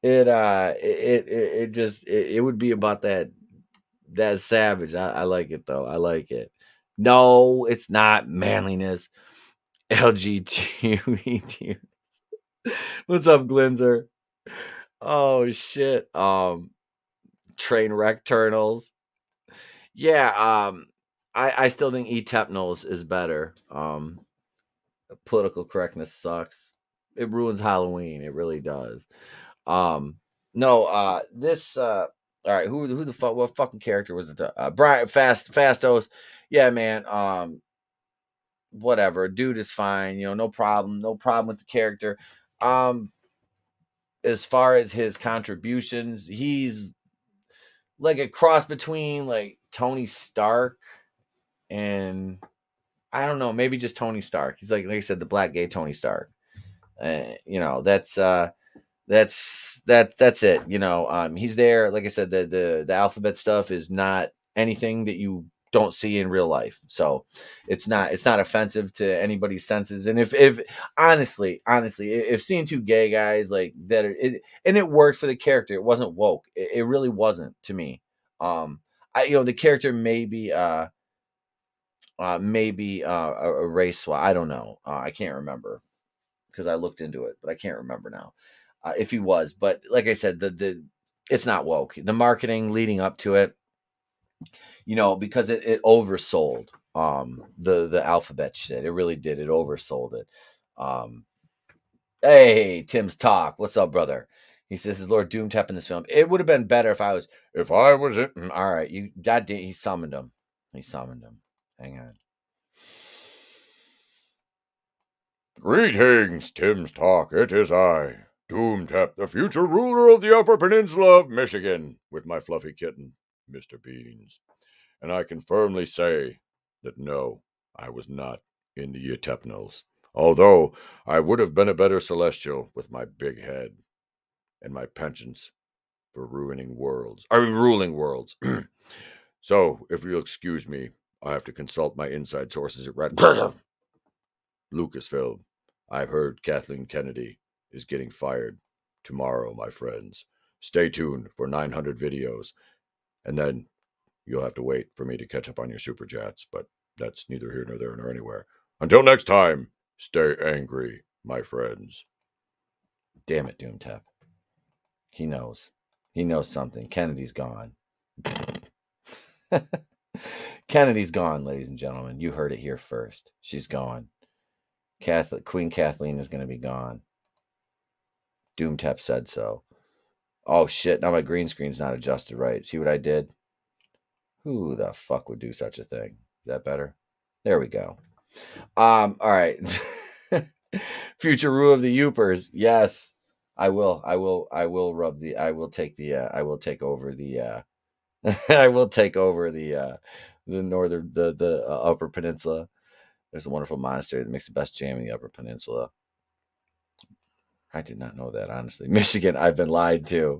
it would be about that savage. I like it though. I like it. No, it's not manliness. LGBT. What's up, Glinzer? Oh shit. Train wreck turtles. Yeah, I still think ETEPNALS is better. Political correctness sucks. It ruins Halloween. It really does. No, this all right, who the fuck, what fucking character was it? Brian Fastos. Yeah, man. Whatever. Dude is fine, no problem. No problem with the character. As far as his contributions, he's like a cross between like Tony Stark and I don't know, maybe just Tony Stark. He's like I said, the black gay Tony Stark. That's it. He's there. Like I said, the alphabet stuff is not anything that you don't see in real life. So it's not offensive to anybody's senses. And if honestly, if seeing two gay guys like that, it worked for the character, it wasn't woke. It really wasn't to me. The character maybe a race swap. I don't know. I can't remember because I looked into it, but I can't remember now if he was. But like I said, the it's not woke. The marketing leading up to it, because it oversold the alphabet shit. It really did. It oversold it. Hey, Tim's talk. What's up, brother? He says, "Is Lord Doomtep in this film?" It would have been better if I was it. All right, you God damn, he summoned him. Hang on. Greetings, Tim's Talk. It is I, Doomtep, the future ruler of the Upper Peninsula of Michigan, with my fluffy kitten, Mr. Beans. And I can firmly say that no, I was not in the ETEPNALS, although I would have been a better Celestial with my big head and my penchants for ruling worlds. So, if you'll excuse me, I have to consult my inside sources at Red Lucasfilm. I've heard Kathleen Kennedy is getting fired tomorrow, my friends. Stay tuned for 900 videos, and then you'll have to wait for me to catch up on your super chats, but that's neither here nor there nor anywhere. Until next time, Stay angry, my friends. Damn it, Doomtep. He knows. He knows something. Kennedy's gone. Kennedy's gone, ladies and gentlemen. You heard it here first. She's gone. Queen Kathleen is going to be gone. Doomtep said so. Oh shit! Now my green screen's not adjusted right. See what I did? Who the fuck would do such a thing? Is that better? There we go. All right. Future rule of the Yoopers. Yes, I will. I will rub the. I will take the. I will take over the. I will take over the northern the Upper Peninsula. There's a wonderful monastery that makes the best jam in the Upper Peninsula. I did not know that, honestly. Michigan, I've been lied to.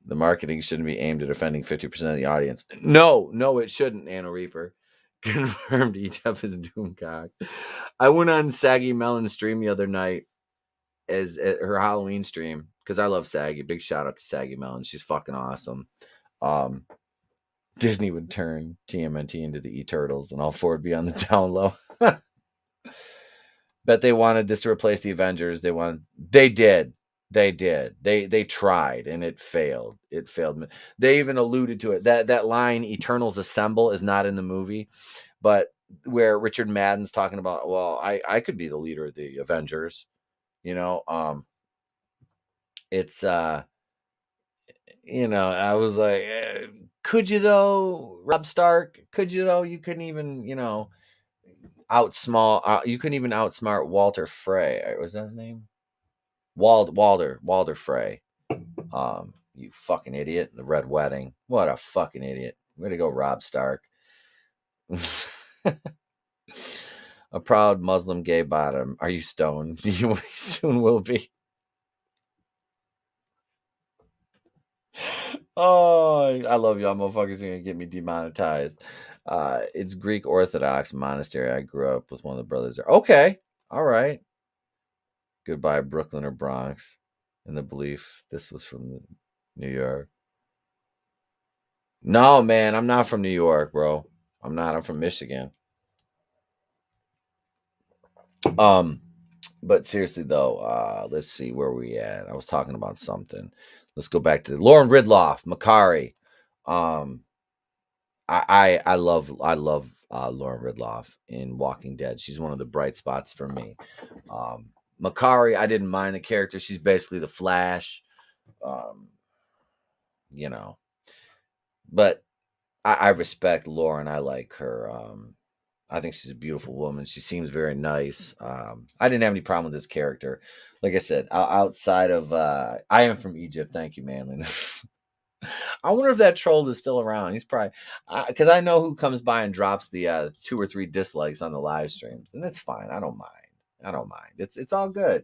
The marketing shouldn't be aimed at offending 50% of the audience. No, it shouldn't, Anno Reaper. Confirmed ETEP is Doomcock. I went on Saggy Melon's stream the other night as her Halloween stream because I love Saggy. Big shout out to Saggy Melon. She's fucking awesome. Disney would turn TMNT into the E-Turtles and all four would be on the down low. Bet they wanted this to replace the Avengers. They did. They tried and it failed. It failed. They even alluded to it. That line "Eternals Assemble" is not in the movie, but where Richard Madden's talking about, well, I could be the leader of the Avengers. It's I was like, could you though, Rob Stark? Could you though? You couldn't even, you couldn't even outsmart Walter Frey. Was that his name? Walder Frey. You fucking idiot. The Red Wedding. What a fucking idiot. Way to go, Rob Stark. A proud Muslim gay bottom. Are you stoned? You soon will be. Oh, I love y'all motherfuckers. You're gonna get me demonetized. It's Greek Orthodox monastery. I grew up with one of the brothers there. Okay. All right. Goodbye, Brooklyn or Bronx. In the belief this was from New York. No, man, I'm not from New York, bro. I'm not. I'm from Michigan. But seriously though, let's see where we at. I was talking about something. Let's go back to Lauren Ridloff, Makari. I love Lauren Ridloff in Walking Dead. She's one of the bright spots for me. Makari, I didn't mind the character. She's basically the Flash. But I respect Lauren. I like her. I think she's a beautiful woman. She seems very nice. I didn't have any problem with this character. Like I said, outside of I am from Egypt. Thank you, Manliness. I wonder if that troll is still around. He's probably because I know who comes by and drops the 2 or 3 dislikes on the live streams, and that's fine. I don't mind. It's all good.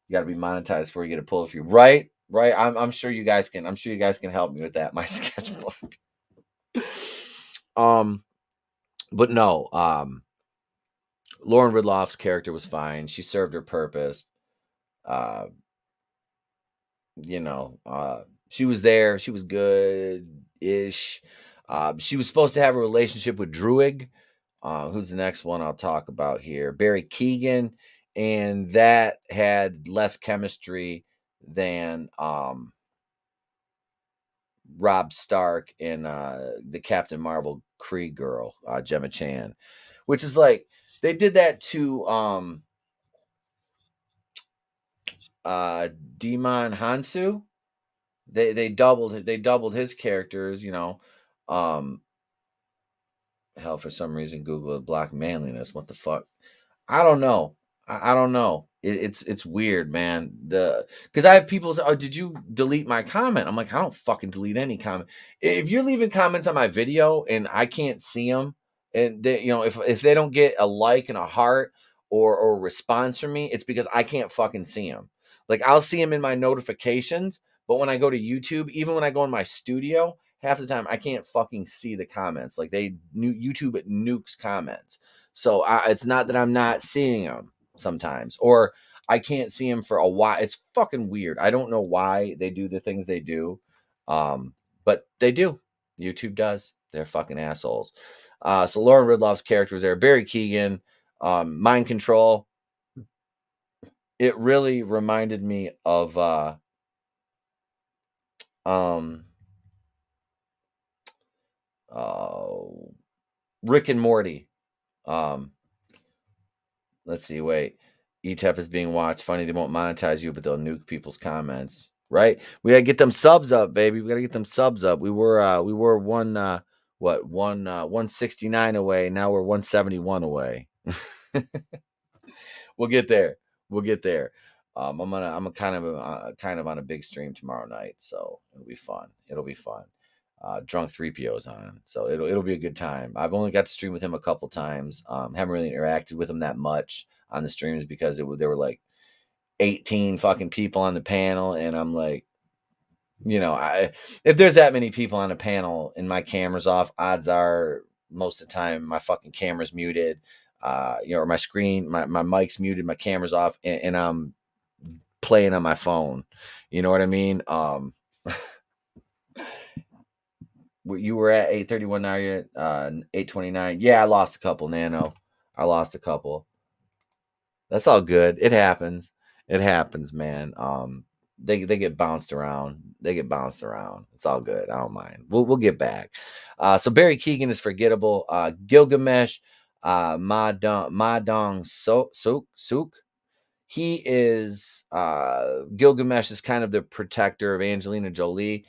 You got to be monetized before you get a pull if you right. I'm sure you guys can. I'm sure you guys can help me with that. My sketchbook. But no. Lauren Ridloff's character was fine. She served her purpose. She was there. She was good-ish. She was supposed to have a relationship with Druig, who's the next one I'll talk about here. Barry Keoghan, and that had less chemistry than Rob Stark and the Captain Marvel Kree girl, Gemma Chan, which is like they did that to Demon Hansu. They doubled his characters, hell, for some reason Google block manliness. What the fuck? I don't know. I don't know. It's weird, man. Because I have people say, "Oh, did you delete my comment?" I'm like, I don't fucking delete any comment. If you're leaving comments on my video and I can't see them, and they, if they don't get a like and a heart or a response from me, it's because I can't fucking see them. Like I'll see them in my notifications, but when I go to YouTube, even when I go in my studio, half the time I can't fucking see the comments. Like YouTube it nukes comments. So it's not that I'm not seeing them sometimes, or I can't see them for a while. It's fucking weird. I don't know why they do the things they do, but they do. YouTube does. They're fucking assholes. So Lauren Ridloff's character was there. Barry Keoghan. Mind Control. It really reminded me of Rick and Morty. Let's see. Wait, ETEP is being watched. Funny, they won't monetize you, but they'll nuke people's comments. Right? We gotta get them subs up, baby. We gotta get them subs up. We were 169 away. Now we're 171 away. We'll get there. We'll get there. I'm kind of on a big stream tomorrow night, so it'll be fun. It'll be fun. Drunk 3PO's on, so it'll be a good time. I've only got to stream with him a couple times. Haven't really interacted with him that much on the streams because there were like 18 fucking people on the panel, and I'm like, if there's that many people on a panel and my camera's off, odds are most of the time my fucking camera's muted, or my screen, my mic's muted, my camera's off, and I'm playing on my phone. You know what I mean? You were at 831, now you're at 829. Yeah, I lost a couple, Nano. I lost a couple. That's all good. It happens. It happens, man. They get bounced around. It's all good. I don't mind. We'll get back. So Barry Keegan is forgettable. Gilgamesh, Madong Sook. He is Gilgamesh is kind of the protector of Angelina Jolie,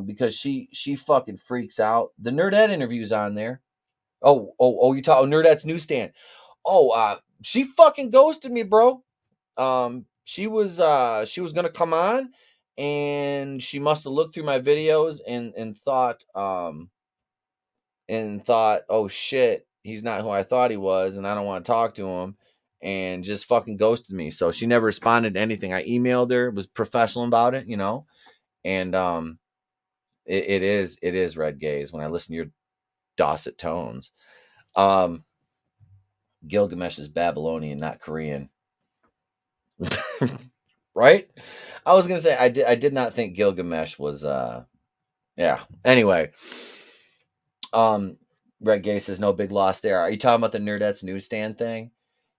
because she fucking freaks out. The Nerdette interview's on there. Oh, you talk Nerdette's newsstand. She fucking ghosted me, bro. She was gonna come on, and she must have looked through my videos and thought, oh shit, he's not who I thought he was, and I don't want to talk to him, and just fucking ghosted me. So she never responded to anything. I emailed her, was professional about it, and it is Red Gaze when I listen to your Dorset tones. Gilgamesh is Babylonian, not Korean. Right? I was gonna say I did not think Gilgamesh was yeah. Anyway. Red Gay says no big loss there. Are you talking about the Nerdette's newsstand thing?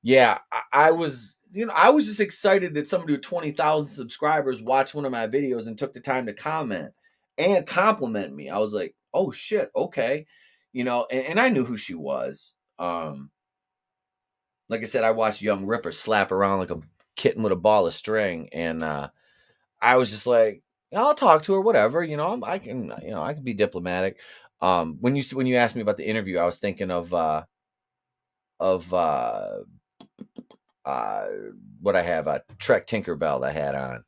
Yeah, I was just excited that somebody with 20,000 subscribers watched one of my videos and took the time to comment and compliment me. I was like, oh shit, okay. And I knew who she was. Like I said, I watched Young Ripper slap around like a kitten with a ball of string, and I was just like, I'll talk to her, whatever. I can be diplomatic. When you asked me about the interview, I was thinking of what I have, Trek Tinkerbell I had on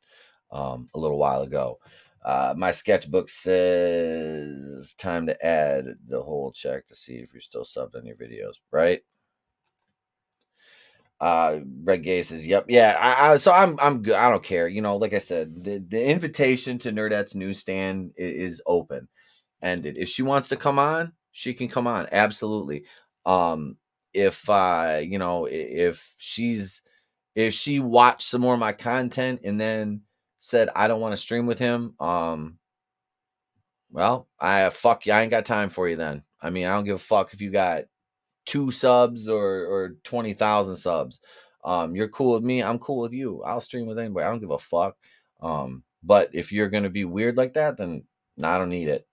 a little while ago. My sketchbook says time to add the whole check to see if you're still subbed on your videos, right? Red Gay says, "Yep, yeah." So I'm good. I don't care. Like I said, the invitation to Nerdette's newsstand is open ended. If she wants to come on, she can come on. Absolutely. If she watched some more of my content and then said I don't want to stream with him, well, fuck you. I ain't got time for you then. I mean, I don't give a fuck if you got 2 subs or 20,000 subs. You're cool with me, I'm cool with you. I'll stream with anybody. I don't give a fuck. But if you're gonna be weird like that, then I don't need it.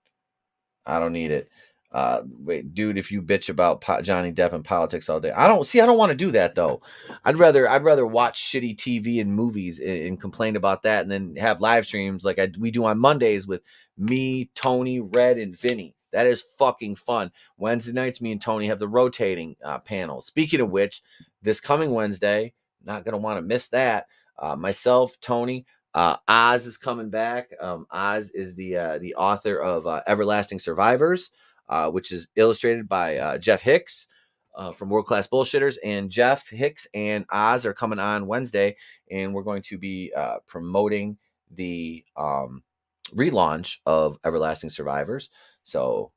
Wait, dude, if you bitch about Johnny Depp and politics all day, I don't want to do that though. I'd rather watch shitty TV and movies and complain about that, and then have live streams like we do on Mondays with me, Tony, Red, and Vinny. That is fucking fun. Wednesday nights, me and Tony have the rotating panel. Speaking of which, this coming Wednesday, not gonna want to miss that. Myself, Tony, Oz is coming back. Oz is the author of Everlasting Survivors, which is illustrated by Jeff Hicks from World Class Bullshitters. And Jeff Hicks and Oz are coming on Wednesday, and we're going to be promoting the relaunch of Everlasting Survivors. So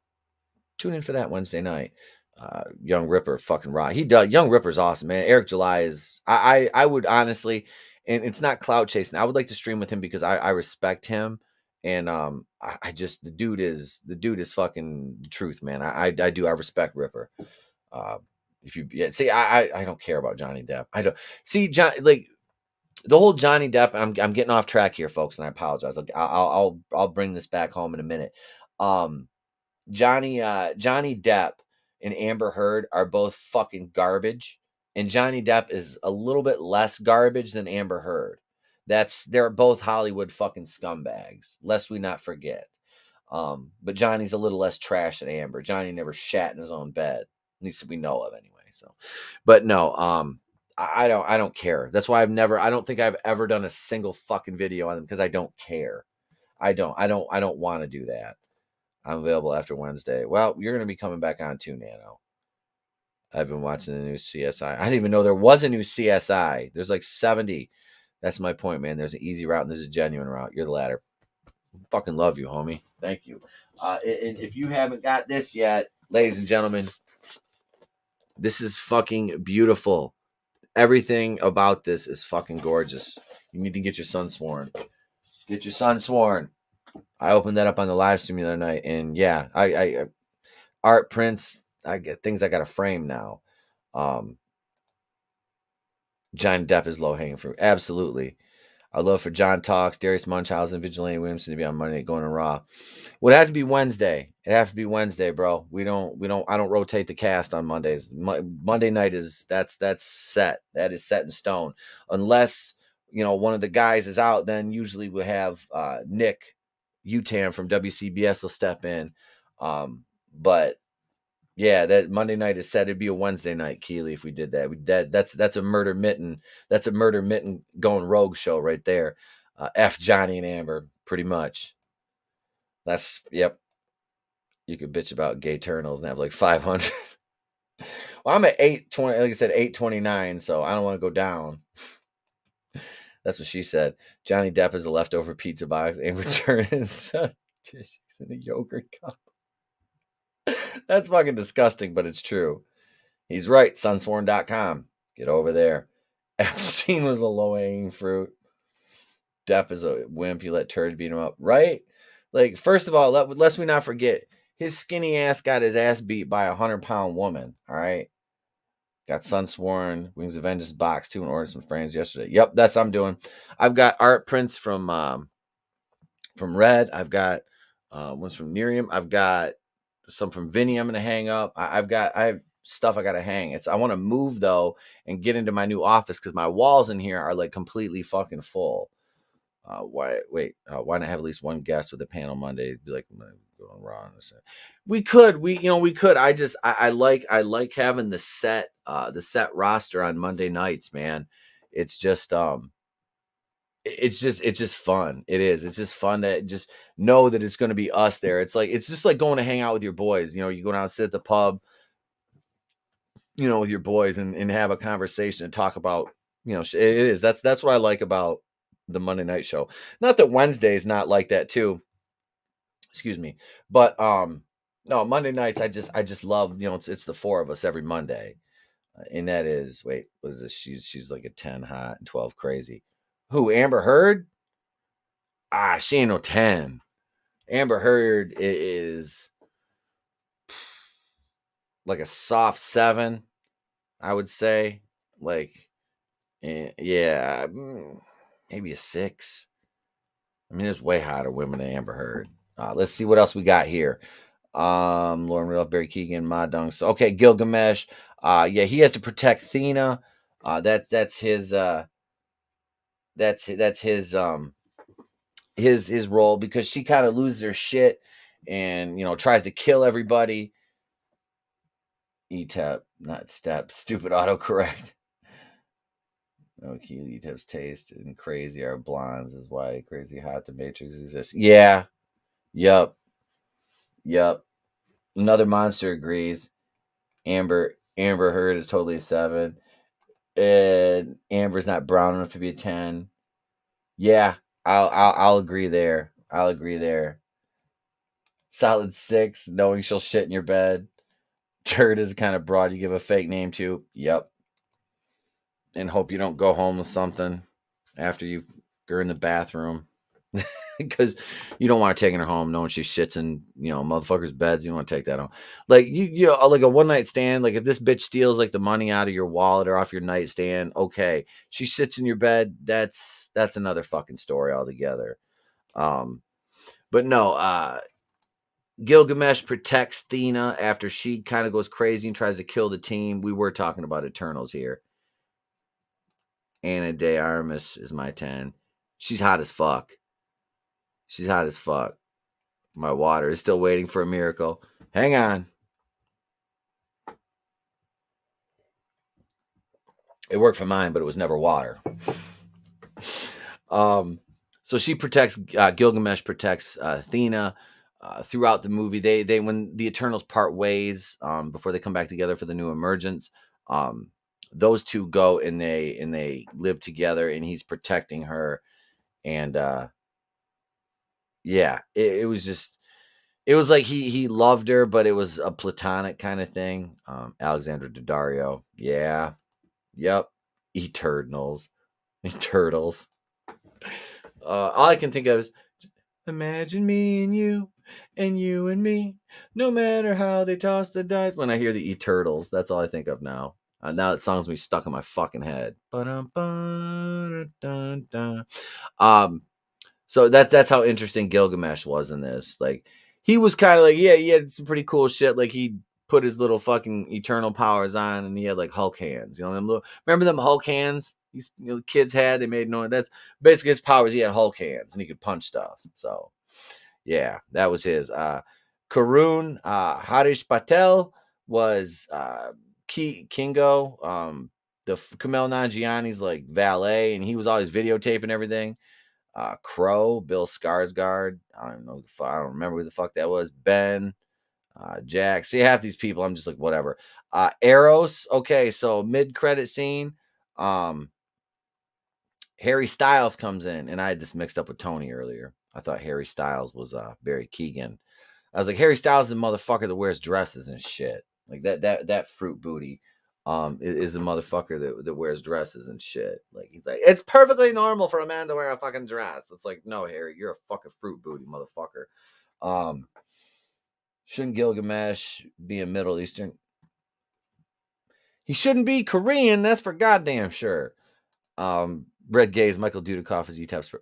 tune in for that Wednesday night. Young Ripper fucking rock. He does. Young Ripper's awesome, man. Eric July is. I would honestly, and it's not clout chasing. I would like to stream with him because I respect him, and I just the dude is fucking the truth, man. I do. I respect Ripper. If you see, I don't care about Johnny Depp. I don't see John like the whole Johnny Depp. I'm getting off track here, folks, and I apologize. I'll bring this back home in a minute. Johnny Depp and Amber Heard are both fucking garbage, and Johnny Depp is a little bit less garbage than Amber Heard. They're both Hollywood fucking scumbags, lest we not forget. But Johnny's a little less trash than Amber. Johnny never shat in his own bed, at least we know of anyway. So, but no, I don't care. That's why I don't think I've ever done a single fucking video on them because I don't care. I don't want to do that. I'm available after Wednesday. Well, you're going to be coming back on too, Nano. I've been watching the new CSI. I didn't even know there was a new CSI. There's like 70. That's my point, man. There's an easy route and there's a genuine route. You're the latter. Fucking love you, homie. Thank you. And if you haven't got this yet, ladies and gentlemen, this is fucking beautiful. Everything about this is fucking gorgeous. You need to get your son sworn. Get your son sworn. I opened that up on the live stream the other night, and yeah, I art prints. I get things I got to frame now. Johnny Depp is low hanging fruit. Absolutely. I'd love for John Talks, Darius Munchausen, Vigilante Williamson to be on Monday going to Raw. Would have to be Wednesday. It'd have to be Wednesday, bro. I don't rotate the cast on Mondays. Monday night that's set. That is set in stone. Unless, one of the guys is out, then usually we'll have Nick Utam from WCBS will step in. But yeah, that Monday night is set. It'd be a Wednesday night, Keely, if we did that. That's a murder mitten. That's a murder mitten going rogue show right there. F Johnny and Amber, pretty much. Yep. You could bitch about gay turtles and have like 500. Well, I'm at 820, like I said, 829, so I don't want to go down. That's what she said. Johnny Depp is a leftover pizza box. Amber Turner is tissues in a yogurt cup. That's fucking disgusting, but it's true. He's right. Sunsworn.com. Get over there. Epstein was a low-hanging fruit. Depp is a wimp. He let turds beat him up. Right? Like, first of all, lest we not forget, his skinny ass got his ass beat by a 100-pound woman. All right? Got Sunsworn, Wings of Vengeance box too, and ordered some frames yesterday. Yep, that's what I'm doing. I've got art prints from Red. I've got ones from Nerium. I've got some from Vinnie I'm going to hang up. I have stuff I got to hang. I want to move though and get into my new office because my walls in here are like completely fucking full. Why not have at least one guest with a panel Monday? It'd be like going wrong. We could. I like having the set roster on Monday nights, man. It's just it's just fun. It is. It's just fun to just know that it's going to be us there. It's just like going to hang out with your boys. You go down and sit at the pub, with your boys and have a conversation and talk about, it is. That's what I like about the Monday night show. Not that Wednesday is not like that too. Excuse me. But no, Monday nights I just love, it's the four of us every Monday. And that is, wait, what is this? She's like a 10 hot and 12 crazy. Who, Amber Heard? She ain't no 10. Amber Heard is like a soft 7, I would say. Like, yeah, maybe a 6. I mean, there's way hotter women than Amber Heard. Let's see what else we got here. Lauren Rudolph, Barry Keegan, Ma Dong. So, okay, Gilgamesh. Yeah, he has to protect Thena. That's his his role because she kind of loses her shit and tries to kill everybody. ETEP, not step, stupid autocorrect. Okay, ETEP's taste and crazy are blondes is why crazy hot the Matrix exists. Yeah. Yep. Another monster agrees. Amber Heard is totally a 7. And Amber's not brown enough to be a 10. Yeah, I'll agree there. Solid 6, knowing she'll shit in your bed. Turd is kind of broad. You give a fake name to. Yep. And hope you don't go home with something after you're in the bathroom. because you don't want her taking her home knowing she shits in, motherfuckers' beds. You don't want to take that home. Like like a one night stand. Like if this bitch steals like the money out of your wallet or off your nightstand, okay, she sits in your bed. That's another fucking story altogether. But no, Gilgamesh protects Thena after she kind of goes crazy and tries to kill the team. We were talking about Eternals here. Ana de Armas is my 10. She's hot as fuck. She's hot as fuck. My water is still waiting for a miracle. Hang on. It worked for mine, but it was never water. So she protects Gilgamesh protects Athena throughout the movie. They when the Eternals part ways before they come back together for the new emergence, those two go and they live together, and he's protecting her. And yeah, it was just. It was like he loved her, but it was a platonic kind of thing. Alexandra Daddario. Yeah. Yep. Eternals. Turtles. All I can think of is imagine me and you and me. No matter how they toss the dice. When I hear the Turtles, that's all I think of now. Now that song's gonna be stuck in my fucking head. So that's how interesting Gilgamesh was in this. Like he was kind of like, yeah, he had some pretty cool shit. Like he put his little fucking eternal powers on, and he had like Hulk hands. Remember them Hulk hands? These the kids had. They made noise. That's basically his powers. He had Hulk hands, and he could punch stuff. So yeah, that was his. Karun Harish Patel was Kingo. The Kumail Nanjiani's like valet, and he was always videotaping everything. Crow, Bill Skarsgård. I don't remember who the fuck that was. Ben, Jack. See, half these people, I'm just like, whatever. Eros. Okay, so mid-credit scene, Harry Styles comes in, and I had this mixed up with Tony earlier. I thought Harry Styles was Barry Keoghan. I was like, Harry Styles is a motherfucker that wears dresses and shit. Like that fruit booty. Is a motherfucker that wears dresses and shit. Like he's like, it's perfectly normal for a man to wear a fucking dress. It's like, no, Harry, you're a fucking fruit booty motherfucker. Shouldn't Gilgamesh be a Middle Eastern? He shouldn't be Korean. That's for goddamn sure. Red Gaze, Michael Dudikoff is ETEPs.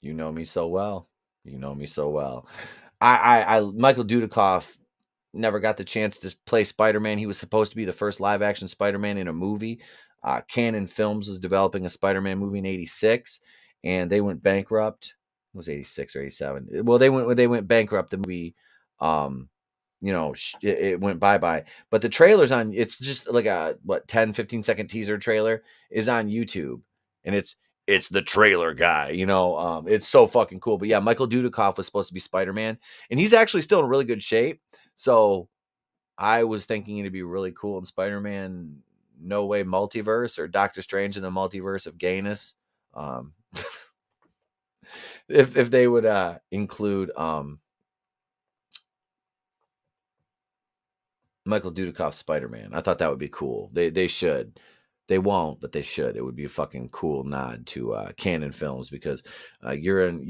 You know me so well. You know me so well. I Michael Dudikoff never got the chance to play Spider-Man. He was supposed to be the first live-action Spider-Man in a movie. Canon Films was developing a Spider-Man movie in '86, and they went bankrupt. It was '86 or '87. Well, they went bankrupt. The movie, it went bye-bye. But the trailer's on. It's just like a 10, 15-second teaser trailer is on YouTube, and it's the trailer guy. It's so fucking cool. But yeah, Michael Dudikoff was supposed to be Spider-Man, and he's actually still in really good shape. So I was thinking it'd be really cool in Spider-Man No Way Multiverse or Doctor Strange in the Multiverse of Gayness. If they would include Michael Dudikoff Spider-Man. I thought that would be cool. They should. They won't, but they should. It would be a fucking cool nod to Canon Films because you're on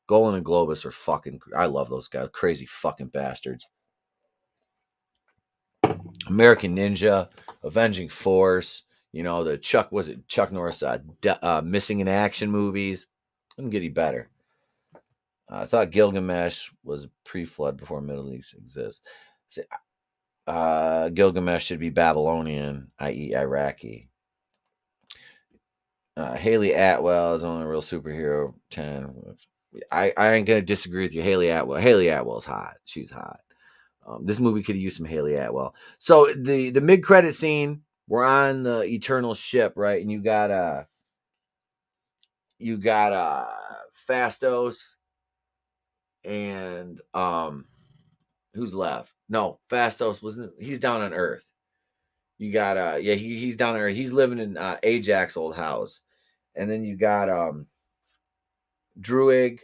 Golan and Globus are fucking. I love those guys. Crazy fucking bastards. American Ninja, Avenging Force. The Chuck Norris Missing in Action movies. Couldn't get any better. I thought Gilgamesh was pre-flood before Middle East exists. Gilgamesh should be Babylonian, i.e. Iraqi. Haley Atwell is only a real superhero. 10. I ain't gonna disagree with you. Haley Atwell's hot. She's hot. This movie could have used some Haley Atwell. So the mid-credit scene, we're on the Eternal ship, right? And you got Fastos and who's left? No, Fastos wasn't. He's down on Earth. You got he's down on Earth. He's living in Ajax's old house, and then you got Druig,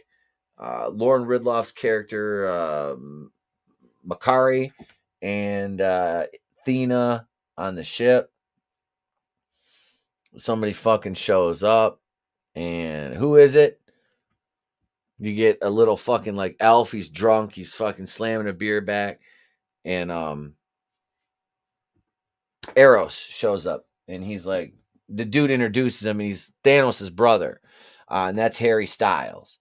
Lauren Ridloff's character, Makari, and Athena on the ship. Somebody fucking shows up. And who is it? You get a little fucking like elf. He's drunk. He's fucking slamming a beer back. And Eros shows up. And he's like, the dude introduces him. And he's Thanos' brother. And that's Harry Styles.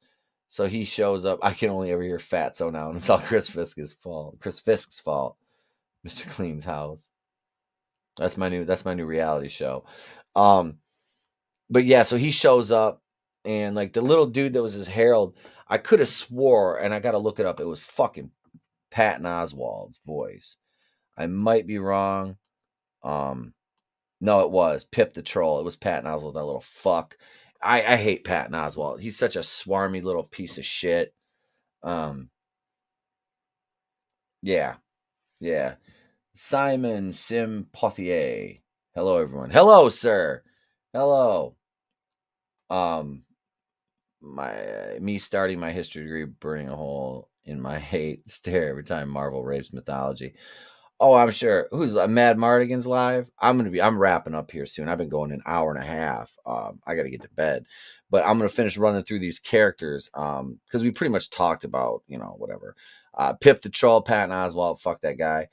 So he shows up. I can only ever hear Fatso now. And it's all Chris Fisk's fault. Mr. Clean's house. That's my new reality show. But yeah, so he shows up. And like the little dude that was his herald, I could have swore, and I got to look it up. It was fucking Patton Oswalt's voice. I might be wrong. No, it was Pip the Troll. It was Patton Oswalt, that little fuck. I hate Patton Oswalt. He's such a swarmy little piece of shit. Yeah. Simon Simpothier. Hello, everyone. Hello, sir. Hello. Me starting my history degree, burning a hole in my hate stare every time Marvel rapes mythology. Oh, I'm sure. Who's Mad Mardigan's live? I'm wrapping up here soon. I've been going an hour and a half. I got to get to bed, but I'm going to finish running through these characters. Because we pretty much talked about, whatever. Pip the Troll, Patton Oswalt, fuck that guy.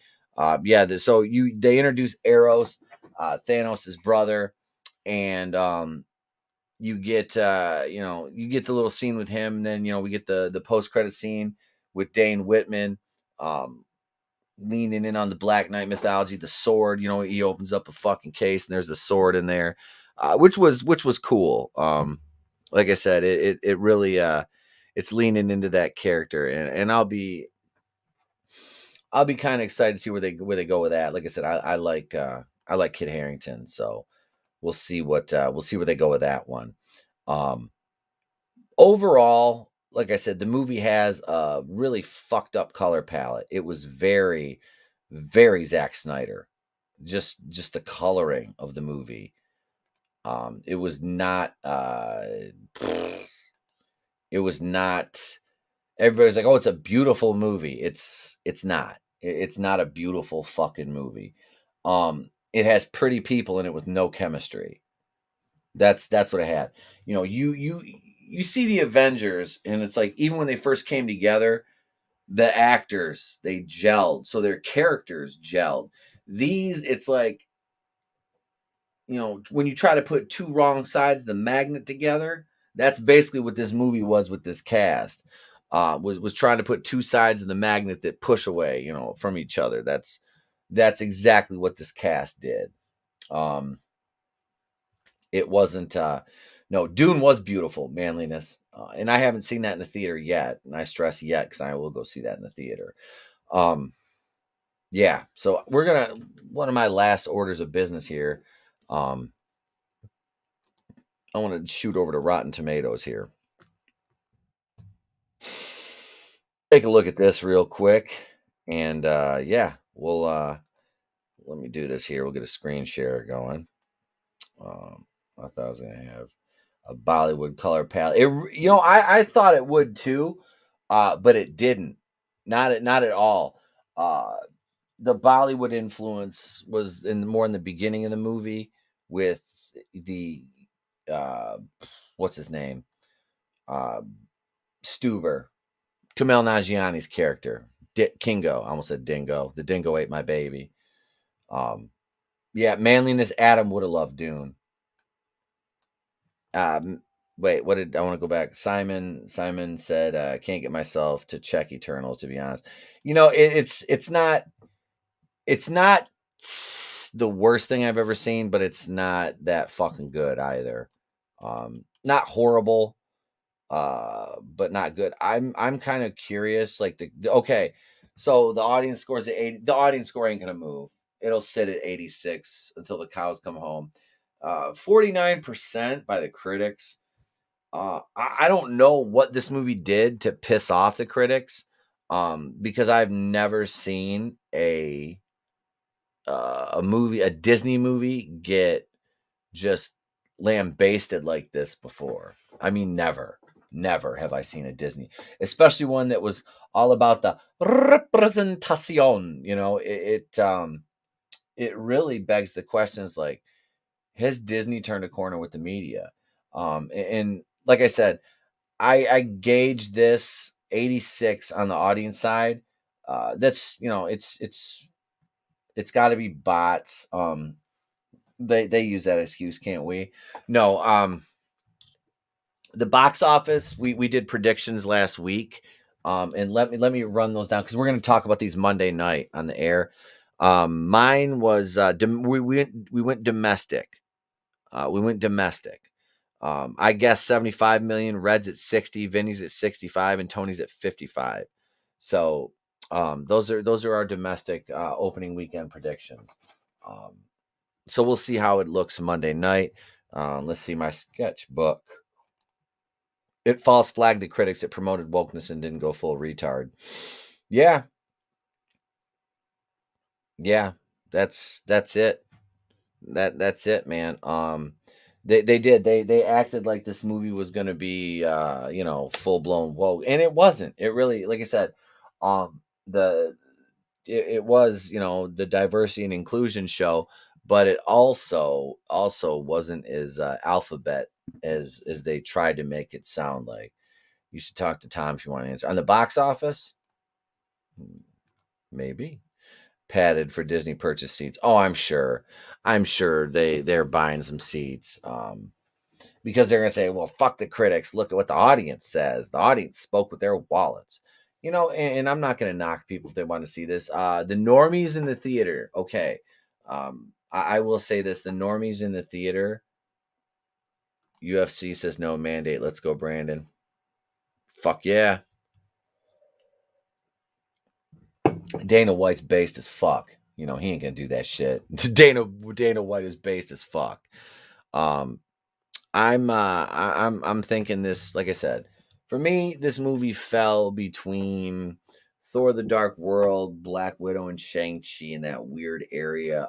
So they introduce Eros, Thanos' brother, and you get the little scene with him, and then we get the post-credit scene with Dane Whitman leaning in on the Black Knight mythology, the sword. He opens up a fucking case and there's a sword in there, which was cool. Like I said, it really it's leaning into that character, and I'll be kind of excited to see where they go with that. Like I said, I like Kit Harington, so we'll see where they go with that one. Overall, like I said, the movie has a really fucked up color palette. It was very, very Zack Snyder. Just the coloring of the movie. It was not. It was not. Everybody's like, "Oh, it's a beautiful movie." It's not. It's not a beautiful fucking movie. It has pretty people in it with no chemistry. That's what I had. You see the Avengers, and it's like even when they first came together, the actors, they gelled, so their characters gelled. These, it's like, when you try to put two wrong sides of the magnet together, that's basically what this movie was with this cast. Was trying to put two sides of the magnet that push away, from each other. That's exactly what this cast did. It wasn't. No, Dune was beautiful, manliness, and I haven't seen that in the theater yet. And I stress yet because I will go see that in the theater. Yeah. So one of my last orders of business here. I want to shoot over to Rotten Tomatoes here. Take a look at this real quick, and we'll let me do this here. We'll get a screen share going. I thought I was gonna have a Bollywood color palette. I thought it would too, but it didn't. Not at all. The Bollywood influence was more in the beginning of the movie with the what's his name, Stuber, Kumail Nanjiani's character, Kingo. I almost said Dingo. The Dingo ate my baby. Manliness. Adam would have loved Dune. Wait, what did I want to go back? Simon said, I can't get myself to check Eternals, to be honest. It's not the worst thing I've ever seen, but it's not that fucking good either. Not horrible, but not good. I'm kind of curious, like okay, so the audience scores at 80. The audience score ain't gonna move. It'll sit at 86 until the cows come home. 49% by the critics. I don't know what this movie did to piss off the critics, because I've never seen a Disney movie get just lambasted like this before. I mean, never have I seen a Disney, especially one that was all about the representación. It really begs the questions like, has Disney turned a corner with the media? And like I said, I gauge this 86 on the audience side. That's it's got to be bots. They use that excuse, can't we? No. The box office, we did predictions last week. And let me run those down because we're going to talk about these Monday night on the air. Mine was we went domestic. We went domestic. I guess 75 million. Red's at 60. Vinny's at 65, and Tony's at 55. So those are our domestic opening weekend predictions. So we'll see how it looks Monday night. Let's see my sketchbook. It false flagged the critics. It promoted wokeness and didn't go full retard. Yeah, that's it. That's it, man. They acted like this movie was gonna be full blown woke, and it wasn't. It really, like I said, the it was the diversity and inclusion show, but it also wasn't as alphabet as they tried to make it sound like. You should talk to Tom if you want to answer. On the box office, maybe padded for Disney purchase seats. Oh, I'm sure they're buying some seats. Because they're gonna say, well, fuck the critics. Look at what the audience says. The audience spoke with their wallets. And I'm not gonna knock people if they want to see this. The normies in the theater, okay. I will say this: the normies in the theater. UFC says no mandate. Let's go, Brandon. Fuck yeah. Dana White's based as fuck. He ain't gonna do that shit. Dana White is based as fuck. I'm thinking this, like I said, for me, this movie fell between Thor: The Dark World, Black Widow, and Shang-Chi in that weird area.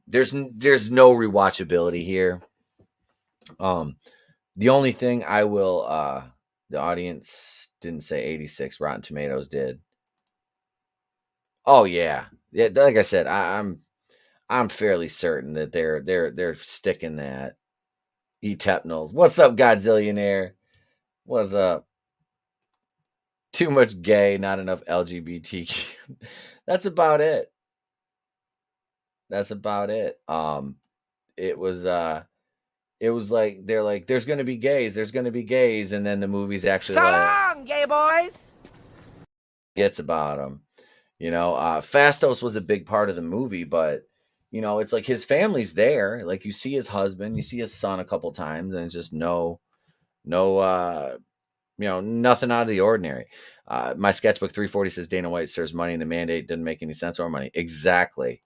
There's no rewatchability here. The only thing I will the audience didn't say 86, Rotten Tomatoes did. Oh yeah. Yeah, like I said, I'm fairly certain that they're sticking that ETEPNALS. What's up, Godzillionaire? What's up? Too much gay, not enough LGBTQ. That's about it. That's about it. It was like they're like, there's gonna be gays, and then the movie's actually So like long, gay boys. gets about them. Fastos was a big part of the movie, but it's like his family's there. Like you see his husband, you see his son a couple times, and it's just no, nothing out of the ordinary. My sketchbook 340 says Dana White serves money, and the mandate didn't make any sense or money. Exactly.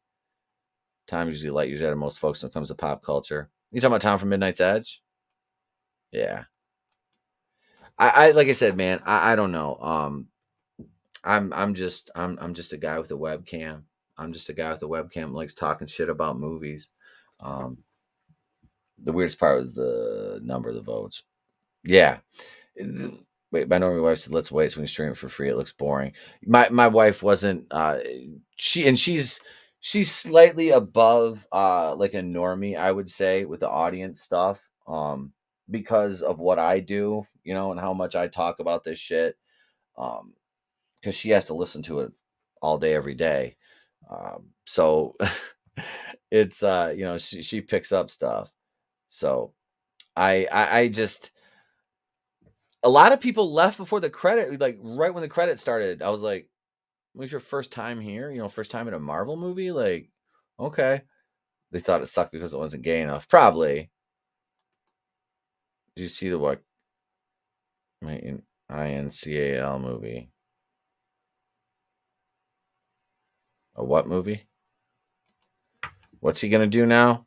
Time usually light usually out of most folks when it comes to pop culture. You talking about Tom from Midnight's Edge? Yeah. I like I said, man, I don't know. I'm just a guy with a webcam. I'm just a guy with a webcam who likes talking shit about movies. Um, the weirdest part was the number of the votes. Yeah. Wait, my normal wife said, "Let's wait so we can stream it for free. It looks boring." My wife wasn't. She's slightly above like a normie, I would say, with the audience stuff. Because of what I do, and how much I talk about this shit. Because she has to listen to it all day, every day. So it's she picks up stuff. So I just a lot of people left before the credit, like right when the credit started. I was like, "Was your first time here? First time in a Marvel movie?" Like, okay. They thought it sucked because it wasn't gay enough. Probably. Did you see the what? INCAL movie? A what movie? What's he gonna do now?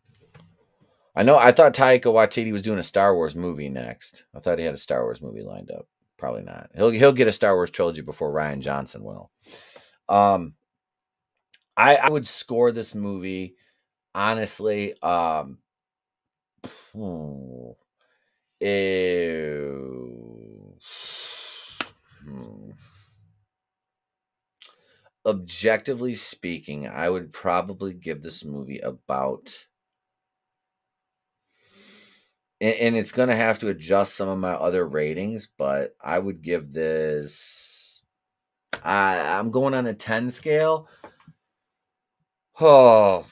I thought Taika Waititi was doing a Star Wars movie next. I thought he had a Star Wars movie lined up. Probably not. He'll get a Star Wars trilogy before Rian Johnson will. I would score this movie honestly. Objectively speaking, I would probably give this movie about and it's going to have to adjust some of my other ratings, but I would give this. I'm going on a 10 scale. Oh,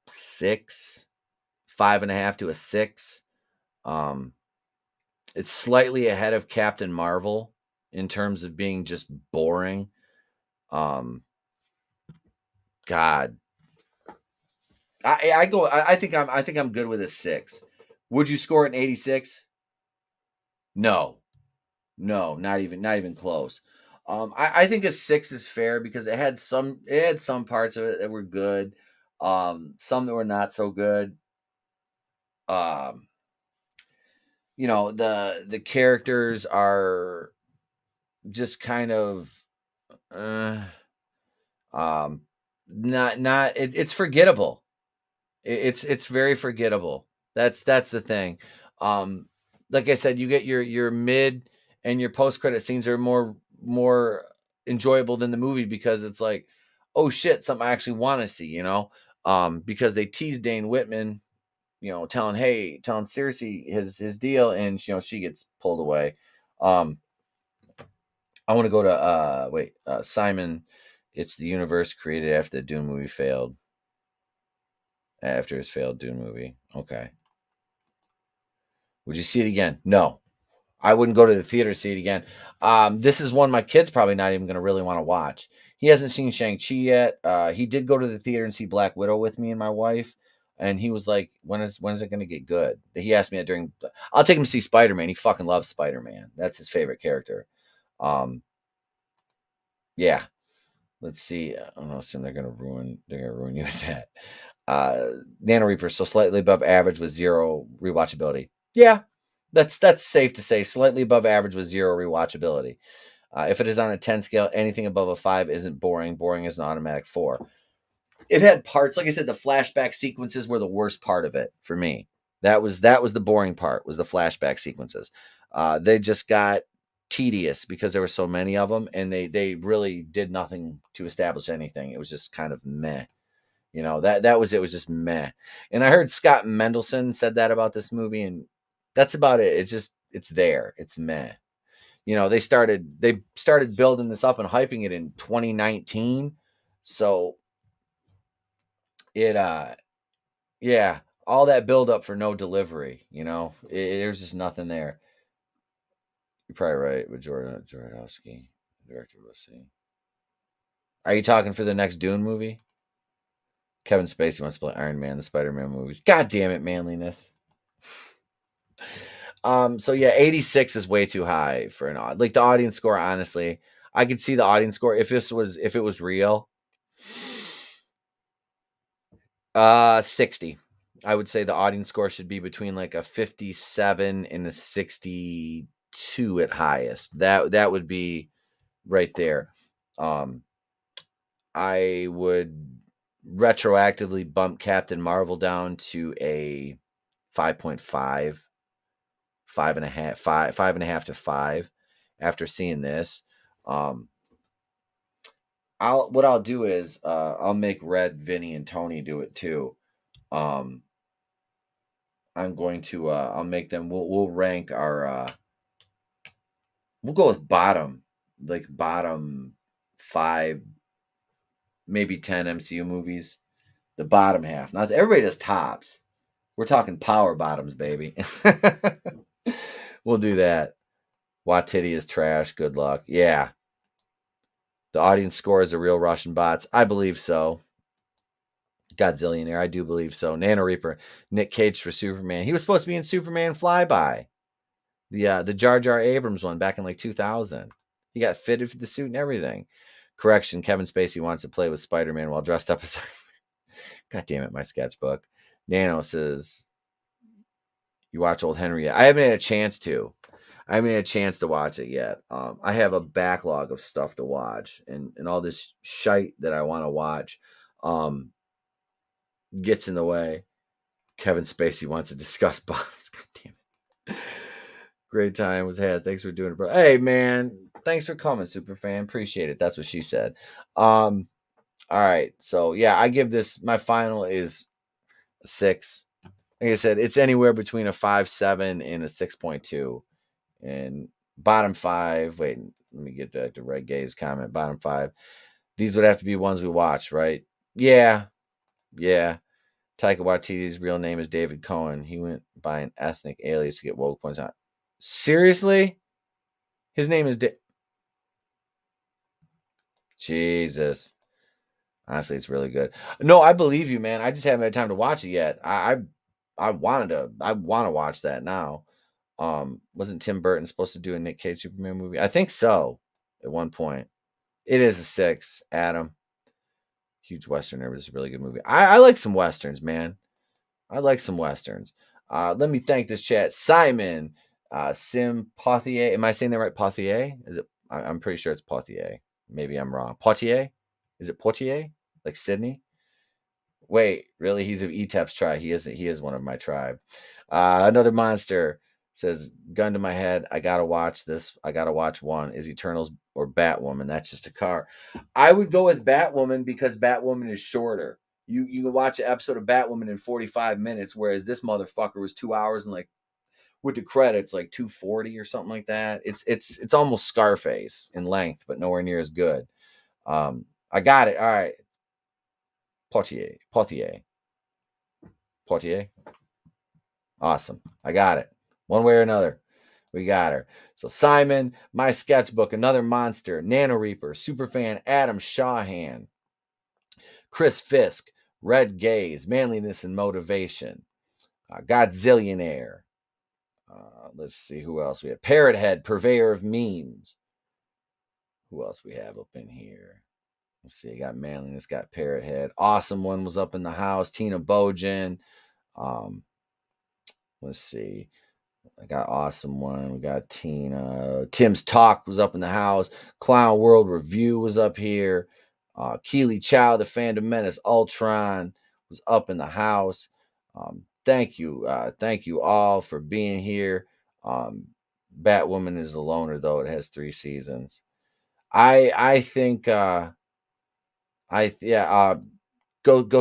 6, 5.5 to a 6. It's slightly ahead of Captain Marvel in terms of being just boring. God, I think I'm good with a 6. Would you score it an 86? No, not even close. I think a 6 is fair because it had some parts of it that were good, some that were not so good. The characters are just kind of it's forgettable. It's very forgettable. That's the thing. Like I said, you get your mid and your post credit scenes are more enjoyable than the movie because it's like, oh shit, something I actually want to see, because they tease Dane Whitman, telling Cersei his deal, and she gets pulled away. I want to go to Simon. It's the universe created after the Dune movie failed. After his failed Dune movie. Okay. Would you see it again? No. I wouldn't go to the theater to see it again. This is one my kid's probably not even going to really want to watch. He hasn't seen Shang-Chi yet. He did go to the theater and see Black Widow with me and my wife. And he was like, when is it going to get good? He asked me that I'll take him to see Spider-Man. He fucking loves Spider-Man. That's his favorite character. Yeah. Let's see. I don't know. They're going to ruin you with that. Nano Reaper, so slightly above average with 0 rewatchability. Yeah, that's safe to say. Slightly above average with 0 rewatchability. If it is on a 10 scale, anything above a 5 isn't boring. Boring is an automatic 4. It had parts, like I said, the flashback sequences were the worst part of it for me. That was the boring part, was the flashback sequences. They just got tedious because there were so many of them, and they really did nothing to establish anything. It was just kind of meh. That was it. Was just meh. And I heard Scott Mendelson said that about this movie, and that's about it. It's there. It's meh. They started building this up and hyping it in 2019. So it yeah, all that build up for no delivery, there's just nothing there. You're probably right with Jodorowsky, director. We'll see. Are you talking for the next Dune movie? Kevin Spacey wants to play Iron Man, the Spider-Man movies. God damn it, manliness. So yeah, 86 is way too high for an odd. Like the audience score, honestly, I could see the audience score if it was real. 60. I would say the audience score should be between like a 57 and a 62 at highest. That would be right there. I would retroactively bump Captain Marvel down to a 5.5, 5.5 to 5 after seeing this. What I'll do is I'll make Red, Vinny, and Tony do it too. I'm going to I'll make them. We'll rank our. We'll go with bottom 5, maybe 10 MCU movies. The bottom half. Not everybody does tops. We're talking power bottoms, baby. We'll do that. Watiti is trash. Good luck. Yeah. The audience score is the real Russian bots. I believe so. Godzillionaire. I do believe so. Nano Reaper. Nick Cage for Superman. He was supposed to be in Superman Flyby. The Jar Jar Abrams one back in like 2000. He got fitted for the suit and everything. Correction. Kevin Spacey wants to play with Spider-Man while dressed up as... God damn it, my sketchbook. Nano says, you watch Old Henry yet? I haven't had a chance to. Watch it yet. I have a backlog of stuff to watch, and all this shite that I want to watch gets in the way. Kevin Spacey wants to discuss bombs. God damn it. Great time was had. Thanks for doing it, bro. Hey, man. Thanks for coming, super fan. Appreciate it. That's what she said. All right. So, yeah, I give this, my final is a 6. like I said, it's anywhere between a 5.7 and a 6.2. And bottom 5, wait, let me get back to Red Gay's comment. Bottom 5. These would have to be ones we watch, right? Yeah. Taika Waititi's real name is David Cohen. He went by an ethnic alias to get woke points out. Seriously? His name is Jesus. Honestly, it's really good. No, I believe you, man. I just haven't had time to watch it yet. I want to watch that now. Wasn't Tim Burton supposed to do a Nick Cage Superman movie? I think so. At one point, it is a 6. Adam, huge Westerner. It was a really good movie. I like some Westerns, man. I like some Westerns. Let me thank this chat. Simon, Sim Pothier. Am I saying that right? Pothier? Is it? I'm pretty sure it's Pothier. Maybe I'm wrong. Poitier? Is it Poitier? Like Sydney? Wait, really? He's of ETEP's tribe. He is one of my tribe. Another monster says, gun to my head. I gotta watch this. I gotta watch one. Is Eternals or Batwoman? That's just a car. I would go with Batwoman because Batwoman is shorter. You can watch an episode of Batwoman in 45 minutes, whereas this motherfucker was 2 hours and like with the credits like 240 or something like that. It's almost Scarface in length, but nowhere near as good. I got it. All right. Poitier. Awesome. I got it. One way or another, we got her. So Simon, my sketchbook, another monster, Nano Reaper, Superfan, Adam Shawhan, Chris Fisk, Red Gaze, Manliness and Motivation, Godzillionaire. Let's see who else we have. Parrot Head, Purveyor of Memes. Who else we have up in here? Let's see. I got Manliness, got Parrot Head. Awesome One was up in the house. Tina Bojan. Let's see. I got Awesome One. We got Tina. Tim's Talk was up in the house. Clown World Review was up here. Keely Chow, the Fandom Menace Ultron was up in the house. Thank you. Thank you all for being here. Batwoman is a loner, though. It has 3 seasons. I think go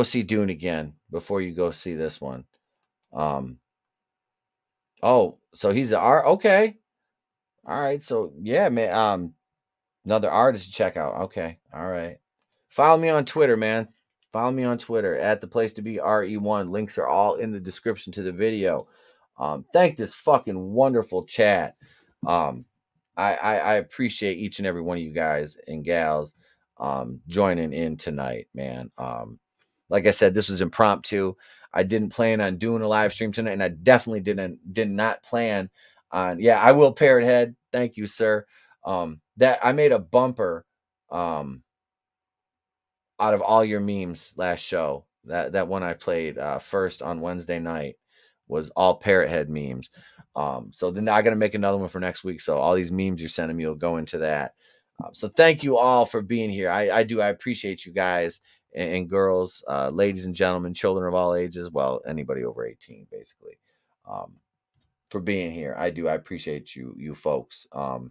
see Dune again before you go see this one. Oh, so he's the art. Okay. All right. So yeah, man. Another artist to check out. Okay. All right. Follow me on Twitter, man. Follow me on Twitter at the place to be RE1. Links are all in the description to the video. Thank this fucking wonderful chat. I appreciate each and every one of you guys and gals joining in tonight, man. Like I said, this was impromptu. I didn't plan on doing a live stream tonight, and I definitely did not plan on. Yeah, I will Parrot Head. Thank you, sir. That I made a bumper out of all your memes last show. That one I played first on Wednesday night was all Parrot Head memes. So then I got to make another one for next week. So all these memes you're sending me will go into that. So thank you all for being here. I appreciate you guys and girls, ladies and gentlemen, children of all ages. Well, anybody over 18, basically, for being here. I appreciate you folks. You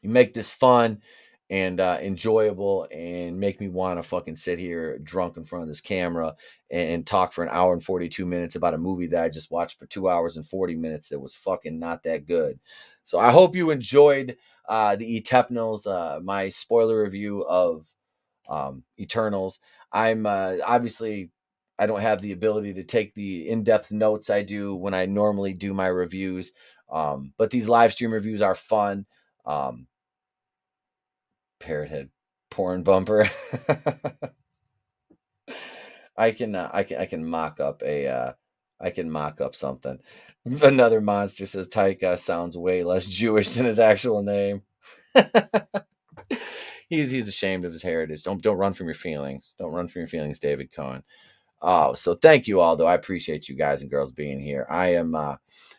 make this fun and enjoyable and make me want to fucking sit here drunk in front of this camera and talk for an hour and 42 minutes about a movie that I just watched for 2 hours and 40 minutes that was fucking not that good. So I hope you enjoyed the ETEPNALS, my spoiler review of Eternals. I'm obviously I don't have the ability to take the in-depth notes I do when I normally do my reviews, but these live stream reviews are fun. Parrot Head porn bumper. I can mock up something. Another monster says Taika sounds way less Jewish than his actual name. He's ashamed of his heritage. Don't run from your feelings. Don't run from your feelings, David Cohen. Oh, so thank you all, though. I appreciate you guys and girls being here. I am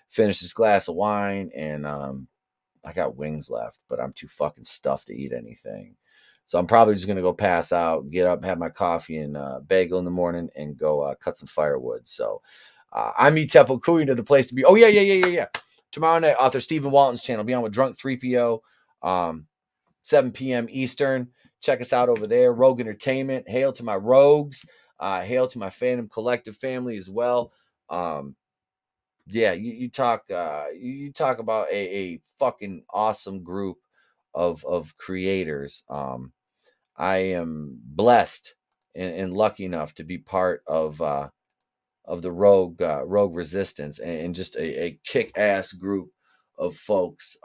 finished this glass of wine, and I got wings left, but I'm too fucking stuffed to eat anything. So I'm probably just going to go pass out, get up, have my coffee and bagel in the morning, and go cut some firewood. So I'm ETEPNALS, Kuya to the place to be. Oh, yeah. Tomorrow night, author Stephen Walton's channel. Be on with Drunk 3PO, 7 p.m. Eastern. Check us out over there. Rogue Entertainment. Hail to my rogues. Hail to my Phantom Collective family as well. Yeah, you talk about a fucking awesome group of creators. I am blessed and lucky enough to be part of the Rogue Resistance, and just a kick-ass group of folks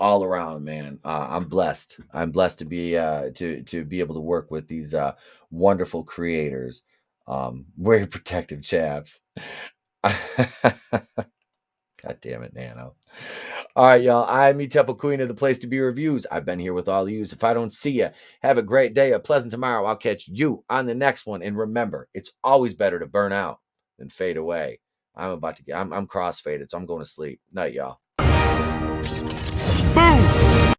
all around, man. I'm blessed. I'm blessed to be to be able to work with these wonderful creators. Very protective chaps. God damn it, Nano. All right, y'all. I'm ETEPNALS, Queen of the Place to Be Reviews. I've been here with all of you. If I don't see you, have a great day, a pleasant tomorrow. I'll catch you on the next one. And remember, it's always better to burn out than fade away. I'm cross-faded, so I'm going to sleep. Night, y'all. Boom!